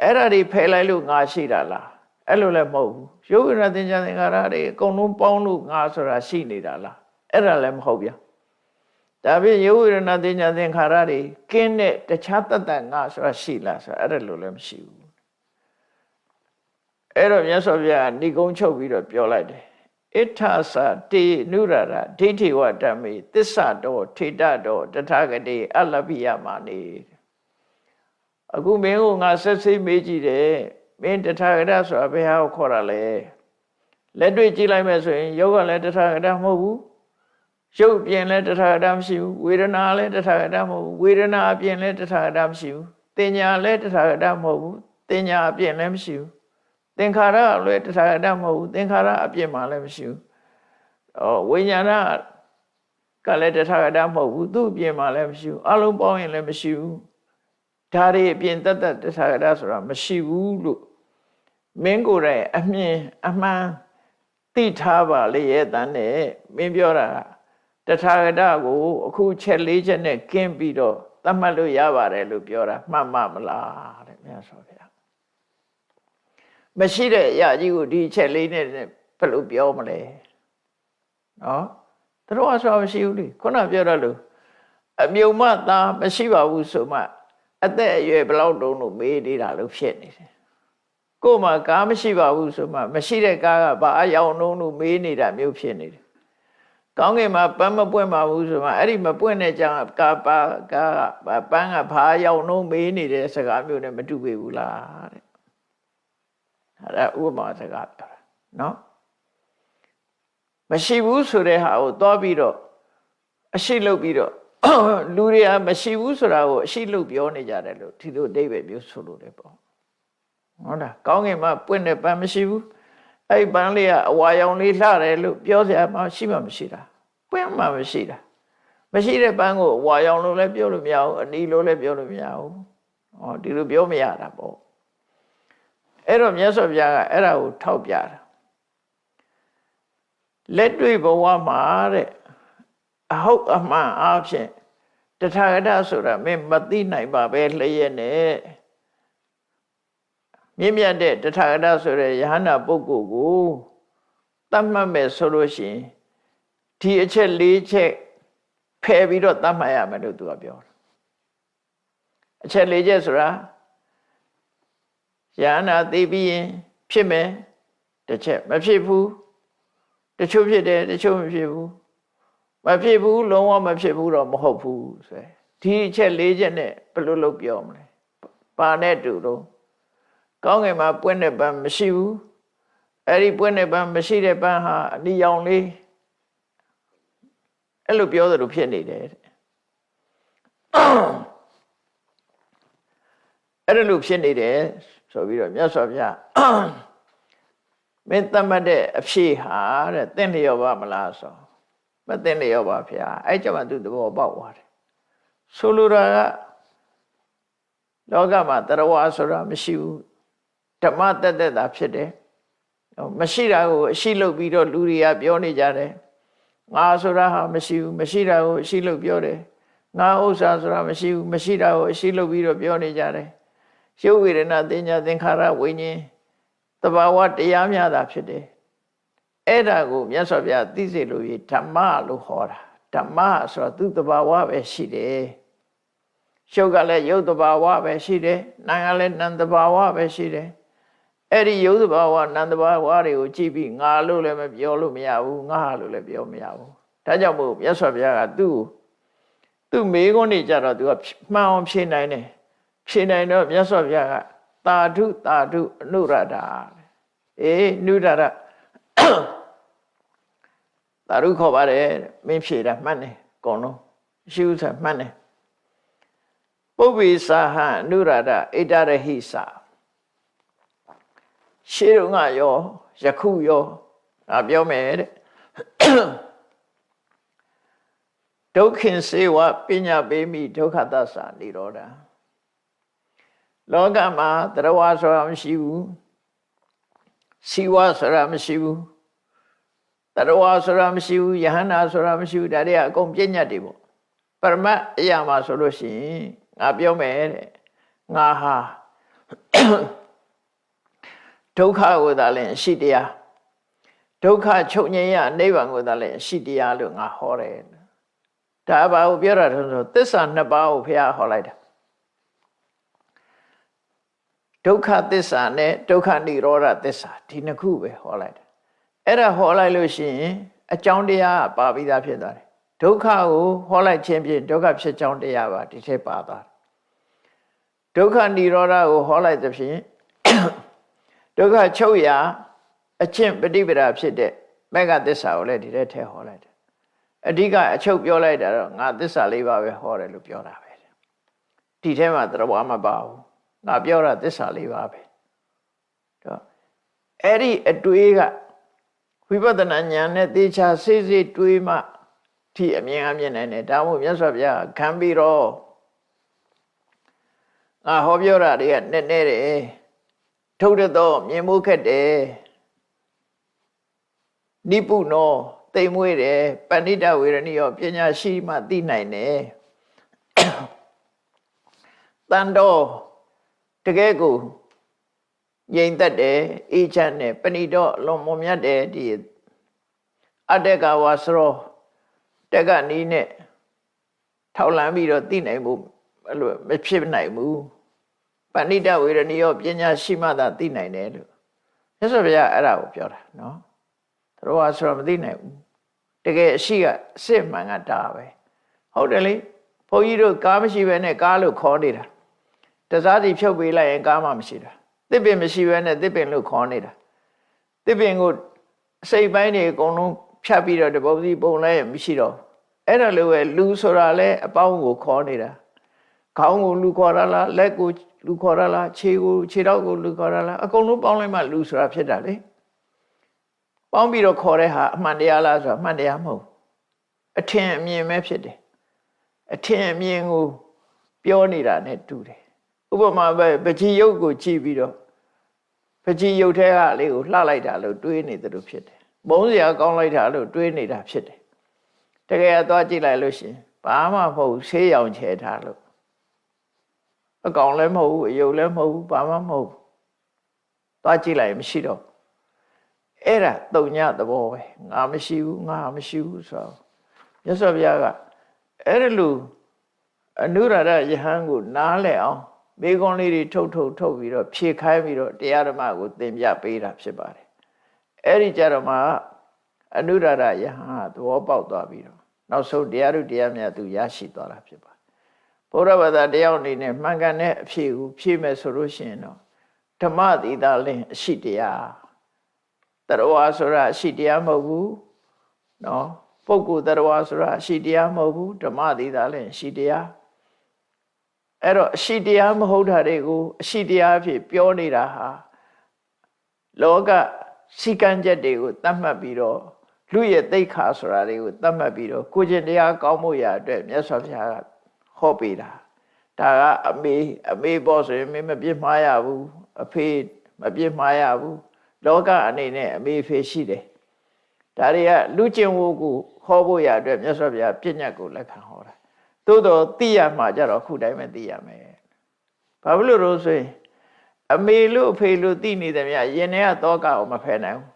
အဲ့ဒါတွေဖယ်လိုက်လို့ငါရှိတာလားအဲ့လိုလည်းမဟုတ်ဘူးရုပ်ဝေဒနာတင်ညာသင်္ခါရတွေအကုန်လုံးပေါင်းလို့ငါဆိုတာရှိနေတာလားအဲ့ဒါလည်းမဟုတ်ဗျာဒါဖြင့်ရုပ်ဝေဒနာတင်ညာသင်္ခါရတွေကင်းတဲ့တခြားတတ်တတ်ငါဆိုတာရှိလားဆိုတာအဲ့ဒါလိုလည်းမရှိဘူးအဲ့တော့မြတ်စွာဘုရားဏိကုံးချုပ်ပြီးတော့ပြောလိုက်တယ်ဣထသတေနုရရဒိဋ္ဌိဝဓမ္မေသစ္စာတော်ထေတတော်တထာဂတိအလပိယမာနေအခုမင်းကိုငါဆက်စိမေးကြည့်တယ်မင်းတထာဂတဆိုတာဘယ်ဟာကိုခေါ်တာလဲလက်တွေ့ကြည့်လိုက်မယ်ဆိုရင်ယောဂလည်းတထာဂတမဟုတ်ဘူးရုပ်ပြင်လည်းတထာဂတမရှိဘူးဝေဒနာလည်းတထာဂတမဟုတ်ဘူးဝေဒနာအပြင်လည်းတထာဂတမရှိဘူးတင်ညာလည်းတထာဂတမဟုတ်ဘူးတင်ညာအပြင်လည်းမရှိဘူးသင်္ခါရလည်းတထာဂတမဟုတ်ဘူးသင်္ခါရအပြင်မှာလည်းမရှိဘူးဝိညာဏကလည်းတထာဂတမဟုတ်ဘူးသူ့အပြင်မှာလည်းမရှိဘူးအလုံးပေါင်းရင်လည်းမရှိဘူးဒါတွေအပြင်တတ်တထာဂတဆိုတာမရှိဘူးလို့မင်းကိုယ်တိုင်အမြင်အမှန်သိထားပါလေရဲ့တန်းနဲ့မင်းပြောတာတထာဂတကိုအခုချက်၄ချက်နဲ့ကင်းပြီးတော့သတ်မှတ်လို့ရပါတယ်လို့ပြောတာမှန်မှမလားတဲ့မြတ်စွာဘုရားမရှိတဲ့အရာကြီးကိုဒီချက်လေးနဲ့ဘယ်လိုပြောမလဲနော်သူတို့အဆိုမရှိဘူးလေခုနပြောရလို့အမြုံမသားမရှိပါဘူးဆိုမှအသက်အရွယ်ဘယ်လောက်တုံးလို့မေးနေတာလို့ဖြစ်နေတယ်ကို့မှာကားမရှိပါဘူးဆိုမှမရှိတဲ့ကားကဘာအယောင်နှုံးလို့မေးနေတာမျိုးဖြစ်နေတယ်ကောင်းကင်မှာပန်းမပွင့်ပါဘူးဆိုမှအဲ့ဒီမပွင့်တဲ့ကြောင့်ကားပါကားပန်းကဘာအယောင်နှုံးမေးနေတဲ့စကားမျိုးနဲ့မတူပေဘူးလားတဲ့အဲ့ဒါဥပမာစကားပြောတာနော်မရှိဘူးဆိုတဲ့ဟာကိုသွားပြီးတော့အရှိလုပ်ပြီးတော့လူတွေကမရှိဘူးဆိုတာကိုအရှိလုပ်ပြောနေကြတယ်လို့ဒီလိုအဓိပ္ပာယ်မျိုးဆိုလို့လေပေါ့ဟုတ်လားကောင်းကင်မှာပွင့်တဲ့ပန်းမရှိဘူးအဲ့ပန်းလေးကအဝါရောင်လေးလှတယ်လို့ပြောစရာမရှိမှမရှိတာပွင့်မှမရှိတာမရှိတဲ့ပန်းကိုအဝါရောင်လို့လည်းပြောလို့မရဘူးအနီလို့လည်းပြောလို့မရဘူးဒီလိုပြောမရတာပေါ့အဲ့တော့မြတ်စွာဘုရားကအဲ့ဒါကိုထောက်ပြတာလက်တွေ့ဘဝမှာတဲ့အဟုတ်အမှန်အားဖြင့်တထာဂတဆိုတာမင်းမသိနိုင်ပါပဲလျက်နဲ့မြင့်မြတ်တဲ့တထာဂတဆိုတဲ့ယဟန္တာပုဂ္ဂိုလ်ကိုတတ်မှတ်မယ်ဆိုလို့ရှိရင်ဒီအချက်၄ချက်ဖယ်ပြီးတော့တတ်မှတ်ရမယ်လို့သူကပြောတာအချက်၄ချက်ဆိုတာယဟန္တာသိပြီးရင်ဖြစ်မယ်တစ်ချက်မဖြစ်ဘူးတချို့ဖြစ်တယ်တချို့မဖြစ်ဘူးမဖြစ်ဘူးလုံးဝမဖြစ်ဘူးတော့မဟုတ်ဘူးဆိုဒီအချက်၄ချက်နဲ့ဘယ်လိုလုပ်ပြောမလဲပါနဲ့တူတော့ကောင်းကင်မှာပွင့်တဲ့ပန်းမရှိဘူးအဲ့ဒီပွင့်တဲ့ပန်းမရှိတဲ့ပန်းဟာအနီရောင်လေးအဲ့လိုပြောသလိုဖြစ်နေတယ်အဲ့လိုဖြစ်နေတယ်ဆိုပြီးတော့မြတ်စွာဘုရားမင်းတတ်မှတ်တဲ့အဖြေဟာတဲ့သင်လျော်ပါမလားဆိုမသင်လျော်ပါဗျာအဲ့ကြောင့်သူသဘောပေါက်သွားတယ်ဆိုလိုတာကလောကမှာတရားဝါဆိုတာမရှိဘူးဓမ္မတတ်တာဖြစ်တယ်မရှိတာကိုအရှိလုပ်ပြီးတော့လူတွေကပြောနေကြတယ်ငါဆိုတာဟာမရှိဘူးမရှိတာကိုအရှိလုပ်ပြောတယ်ငါဥစ္စာဆိုတာမရှိဘူးမရှိတာကိုအရှိလုပ်ပြီးတော့ပြောနေကြတယ်ရုပ်ဝေဒနာတင်ညာသင်္ခါရဝိညာဉ်သဘာဝတရားများတာဖြစ်တယ်အဲ့ဒါကိုမြတ်စွာဘုရားသိစေလို့ရဓမ္မလို့ခေါ်တာဓမ္မဆိုတာသူ့သဘာဝပဲရှိတယ်ရုပ်ကလည်းရုပ်သဘာဝပဲရှိတယ်နာမ်ကလည်းနာမ်သဘာဝပဲရှိတယ်အဲ့ဒီရုပ်သဘာဝနာမ်သဘာဝတွေကိုကြည့်ပြီးငါလို့လည်းမပြောလို့မရဘူးငါလို့လည်းပြောမရဘူးဒါကြောင့်မို့မြတ်စွာဘုရားကသူ့မေးခွန်းနေကြတော့သူကမှန်အောင်ဖြေနိုင်တယ်ဖြေနိုင်တော့မြတ်စွာဘုရားကသာဓုသာဓုအနုရဒာနုရဒာသာဓုခေါ်ပါတယ်မင်းဖြေတာမှန်တယ်အကုန်လုံးရှိဥစ္စာမှန်တယ်ပုပ္ပိစာဟအနုရဒဣတရဟိစာရှေးတုန်းကရောယခုရောပြောမယ်တဲ့ဒုက္ခစေဝပညာပေမိဒုက္ခသစ္စာនិရောဓလောကမှာတရားဝါဆိုတာမရှိဘူး စီဝါဆိုတာမရှိဘူးတရဝါဆိုတာမရှိဘူးယဟန္တာဆိုတာမရှိဘူးဒါတွေကအကုန်ပြည့်ညတ်တွေပေါ့ပရမတ်အရာမှာဆိုလို့ရှိရင်ငါပြောမယ်တဲ့ငါဟာဒုက္ခကိုသာလည်းရှိတရားဒုက္ခချုပ်ငြိမ်းရနိဗ္ဗာန်ကိုသာလည်းရှိတရားလို့ငါဟောတယ်ဒါဘာကိုပြောတာလဲဆိုသစ္စာနှစ်ပါးကိုဘုရားဟောလိုက်တာဒုက္ခသစ္စာနဲ့ဒုက္ခនិရောဓသစ္စာဒီနှစ်ခုပဲဟောလိုက်တာအဲ့ဒါဟောလိုက်လို့ရှိရင်အကြောင်းတရားပါပြီးသားဖြစ်သွားတယ်ဒုက္ခကိုဟောလိုက်ခြင်းဖြင့်ဒုက္ခဖြစ်ကြောင်းတရားပါဒီထဲပါသွားတယ်ဒုက္ခនិရောဓကိုဟောလိုက်သဖြင့်ဒုက္ခချုပ်ရာအချင်းပฏิပဒါဖြစ်တဲ့မေဃသစ္စာကိုလည်းဒီထဲထည့်ဟောလိုက်တယ်အဓိကအချုပ်ပြောလိုက်တာတော့ငါသစ္စာလေးပါးပဲဟောတယ်လို့ပြောတာပဲဒီထဲမှာသဘောမပါဘူးငါပြောတာသစ္စာလေးပါပဲတော့အဲ့ဒီအတွေးကဝိပဿနာဉာဏ်နဲ့သေချာစိတ်စိတ်တွေးမှဒီအမြင်အမြင်နိုင်တယ်ဒါမှမဟုတ်မြတ်စွာဘုရားခံပြီးတော့ငါဟောပြောတာတွေကနည်းနည်းတယ်ထုတ်ရတော့မြင်မှုခက်တယ်နိပုနောသိမ်မွေးတယ်ပဏိတဝေရဏိယောပညာရှိမှသိနိုင်တယ်တန်တော်တကယ်ကိုငြိမ်သက်တယ်အေးချမ်းတယ်ပဏိတော်လွန်မွန်မြတ်တယ်ဒီအတ္တကဝါစရောတက်ကနီးနဲ့ထောက်လန်းပြီးတော့သိနိုင်မှုအဲ့လိုမဖြစ်နိုင်ဘူးပဏိတဝေရဏိယောပညာရှိမှသာသိနိုင်တယ်လို့မြတ်စွာဘုရားအဲ့ဒါကိုပြောတာနော်တော်ဝါဆိုတော့မသိနိုင်ဘူးတကယ်အရှိကအစစ်မှန်ကဒါပဲဟုတ်တယ်လေဘုန်းကြီးတို့ကားမရှိဘဲနဲ့ကားလို့ခေါ်နေတာတစားစီဖြုတ်ပေးလိုက်ရင်ကားမှမရှိတာသစ်ပင်မရှိဘဲနဲ့သစ်ပင်လို့ခေါ်နေတာသစ်ပင်ကိုစိတ်ပိုင်းတွေအကုန်လုံးဖြတ်ပြီးတော့တပုံစီပုံလဲမရှိတော့အဲ့ဒါလိုပဲလူဆိုတာလဲအပေါင်းကိုခေါ်နေတာခေါင်းကိုလူခေါ်ရလားလက်ကိုလူခေါ်ရလားခြေထောက်ကိုလူခေါ်ရလားအကုန်လုံးပေါင်းလိုက်မှလူဆိုတာဖြစ်တာလေပေါင်းပြီးတော့ခေါ်တဲ့ဟာအမှန်တရားလားဆိုတာအမှန်တရားမဟုတ်အထင်အမြင်ပဲဖြစ်တယ်အထင်အမြင်ကိုပြောနေတာနဲ့တူတယ်ဥပမာပဲပကြီးရုပ်ကိုကြည့်ပြီးတော့ပကြီးရုပ်ထဲကလေးကိုလှလိုက်တာလို့တွေးနေတယ်လို့ဖြစ်တယ်ဘုံစရာကောင်းလိုက်တာလို့တွေးနေတာဖြစ်တယ်တကယ်သွားကြည့်လိုက်လို့ရှင်ဘာမှမဟုတ်ဆေးရောင်ချဲထားလို့အကောင်လည်းမဟုတ်ဘူးအယုတ်လည်းမဟုတ်ဘူးဘာမှမဟုတ်သွားကြည့်လိုက်မရှိတော့အဲ့ဒါတုံညသဘောပဲငါမရှိဘူးငါမရှိဘူးဆိုတော့မြတ်စွာဘုရားကအဲ့ဒီလိုအနုရဒယဟန်ကိုနားလည်အောင်မိကွန်လေးတွေထုတ်ပြီးတော့ဖြည့်ခိုင်းပြီးတော့တရားဓမ္မကိုသင်ပြပေးတာဖြစ်ပါတယ်အဲ့ဒီကြတော့မှအနုရဒယဟန်ကသဘောပေါက်သွားပြီးတော့နောက်ဆုံးတရားတို့တရားမြတ်သူရရှိသွားတာဖြစ်ပါတယ်ဘုရားဘာသာတရားအနေနဲ့မှန်ကန်တဲ့အဖြေကိုဖြည့်မယ်ဆိုလို့ရှိရင်တော့ဓမ္မသီတာလင်းအရှိတရားတရဝါဆိုတာအရှိတရားမဟုတ်ဘူးနော်ပုဂ္ဂိုလ်တရဝါဆိုတာအရှိတရားမဟုတ်ဘူးဓမ္မသီတာလင်းအရှိတရားအဲ့တော့အရှိတရားမဟုတ်တာတွေကိုအရှိတရားအဖြစ်ပြောနေတာဟာလောကစီကံချက်တွေကိုသတ်မှတ်ပြီးတော့လူရဲ့သိက္ခာဆိုတာတွေကိုသတ်မှတ်ပြီးတော့ကိုကျင့်တရားကောင်းမှုရာအတွက်မြတ်စွာဘုရားကဟောပေးတာဒါကအမေပေါ်ဆိုရင်မပြစ်မှားရဘူးအဖေမပြစ်မှားရဘူးလောကအနေနဲ့အမေဖေရှိတယ်ဒါတွေကလူကျင့်ဝတ်ကိုဟောဖို့ရအတွက်မြတ်စွာဘုရားပြည့်ညတ်ကိုလက်ခံဟောတာသို့တော်သိရမှာကြတော့ခုတိုင်းပဲသိရမယ်ဘာဖြစ်လို့ဆိုရင်အမေလို့အဖေလို့သိနေတယ်မြတ်ယင်ထဲကတောကကိုမဖယ်နိုင်ဘူး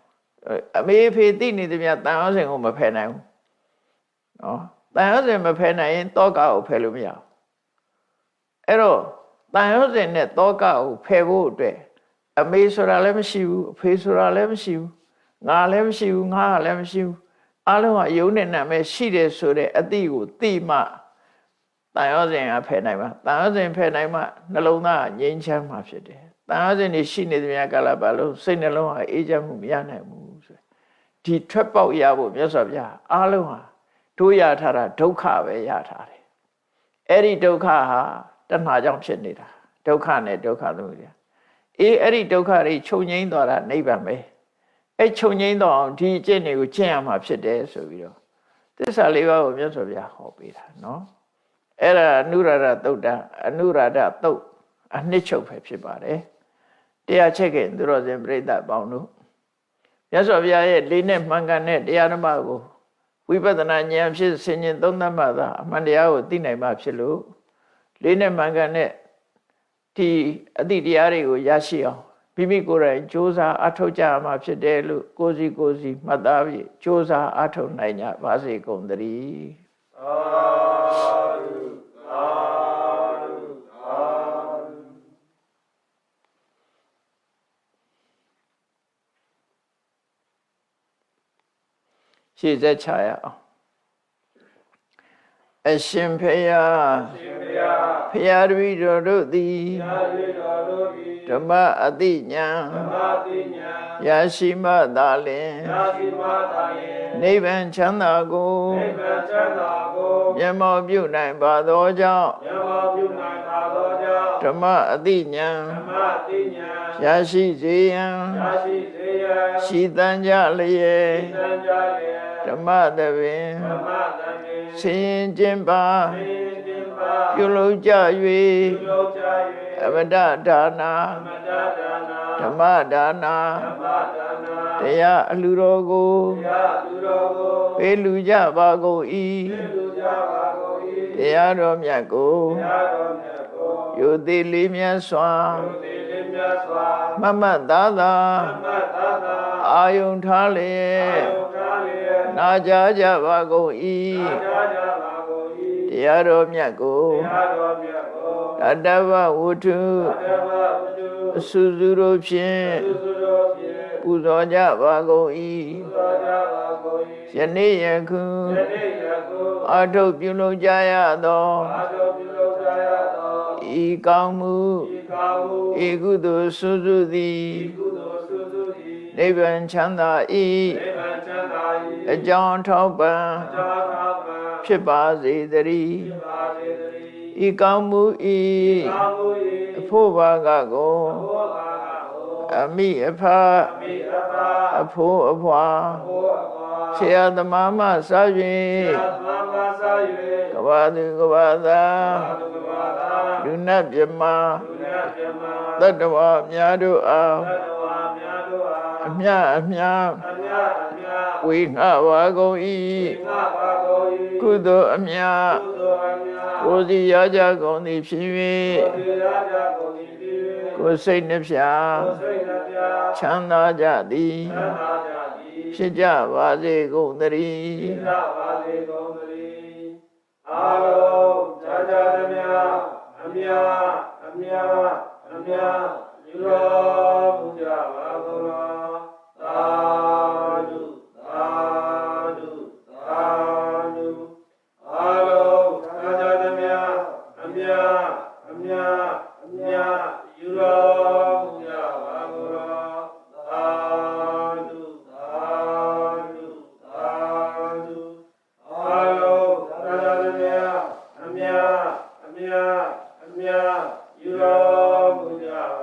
အမေအဖေသိနေတယ်မြတ်တန်အောင်စင်ကိုမဖယ်နိုင်ဘူးနော်တန်အောင်စင်မဖယ်နိုင်ရင်တောကကိုဖယ်လို့မရဘူးအဲ့တော့တန်အောင်စင်နဲ့တောကကိုဖယ်ဖို့အတွက်အမေဆိုတာလည်းမရှိဘူးအဖေဆိုတာလည်းမရှိဘူးငါလည်းမရှိဘူးငါကလည်းမရှိဘူးအလုံးကယုံနဲ့နာမည်ရှိတယ်ဆိုတဲ့အတိကိုသိမှတန်ရောစဉ်ကဖယ်နိုင်မှာတန်ရောစဉ်ဖယ်နိုင်မှနှလုံးသားငြိမ်းချမ်းမှာဖြစ်တယ်တန်ရောစဉ်နေရှိနေသမျှကာလပတ်လုံးစိတ်နှလုံးဟာအေးချမ်းမှုမရနိုင်ဘူးဆိုဒီထွက်ပေါက်ရဖို့မြတ်စွာဘုရားအလုံးဟာတို့ရထားတာဒုက္ခပဲရထားတယ်အဲ့ဒီဒုက္ခဟာတဏှာကြောင့်ဖြစ်နေတာဒုက္ခနဲ့ဒုက္ခသမုဒယအဲ့ဒီဒုက္ခတွေချုပ်ငြိမ်းသွားတာနိဗ္ဗာန်ပဲအဲ့ချုပ်ငြိမ်းတော့အောင်ဒီအကျင့်တွေကိုကျင့်ရမှာဖြစ်တယ်ဆိုပြီးတော့သစ္စာလေးပါးကိုမြတ်စွာဘုရားဟောပေးတာနော်အဲ့ဒါအနုရဒသုတ်တအနုရဒသုတ်အနှစ်ချုပ်ပဲဖြစ်ပါတယ်တရားချက်ကင်သူတော်စင်ပြိဿပေါင်းတို့ မြတ်စွာဘုရားရဲ့လေးနဲ့မှန်ကန်တဲ့တရားဓမ္မကိုဝိပဿနာဉာဏ်ဖြင့်ဆင်ခြင်သုံးသပ်မှသာအမှန်တရားကိုသိနိုင်မှဖြစ်လို့လေးနဲ့မှန်ကန်တဲ့ဒီအတိတရားတွေကိုရရှိအောင်မိမိကိုယ်တိုင်ကြိုးစားအထောက်ကြမှာဖြစ်တယ်လို့ကိုယ်စီမှတ်သားပြီးကြိုးစားအထောက်နိုင်ကြပါစေကုန်သတည်းရှေ့ဆက်ချရအောင်အရှင်ဖေယဖျားတပည့်တော်တို့သည်ဓမ္မအတိညာရရှိမှသာလင်နိဗ္ဗာန်ချမ်းသာကိုမျက်မှောက်ပြုနိုင်ပါသောကြောင့်ဓမ္မအတိညာရရှိစေရန်ရှိတန်ကြလျက်ဓမ္မသဘင်ဆင်းခြင်းပါပြုလုပ်ကြ၍အမတဒါနာဓမ္မဒါနာတရားအလှတော်ကိုပေးလူကြပါကုန်၏တရားတော်မြတ်ကိုယုတိလေးမြတ်စွာမမတ်သားသာအာယုန်ထားလျက်နာကြားကြပါကုန်၏တရားတော်မြတ်ကိုတတ္တဝဝုထုအစုစုတို့ဖြင့်ပူဇော်ကြပါကုန်၏ယနေ့ယခုအထုပ်ပြုလုပ်ကြရသောဤကောင်းမှုဤကုသိုလ်စုစုသည်နိဗ္ဗာန်ချမ်းသာ၏အကြောင်းထောက်ပံ့ဖြစ်ပါစေတည်းဤကောင်းမှုဤအဖို့ဘာကကိုအမိအဖအဖို့အဖွာဆရာသမားမှစ၍ကဘာသူကဘာသာလူနတ်မြမသတ္တဝါများတို့အားအမြဝေငှပါကုန်၏ကုသိုလ်အမြကိုယ်စီရကြကုန်သည်ဖြစ်၍ကိုယ်စိတ်နှပြချမ်းသာကြသည်ဖြစ်ကြပါစေကုန်သတည်းအာလုံးကြာကြာမြတ်အမြယူတော်မူကြပါကုန်တော်သာဓုသာဓုသာဓုအာလုံးကြာကြာမြတ်အမြယူတော်မူကြပါကုန်တော်သာဓုသာဓုသာဓုအာလုံးကြာကြာမြတ်အမြယူတော်မူကြပါ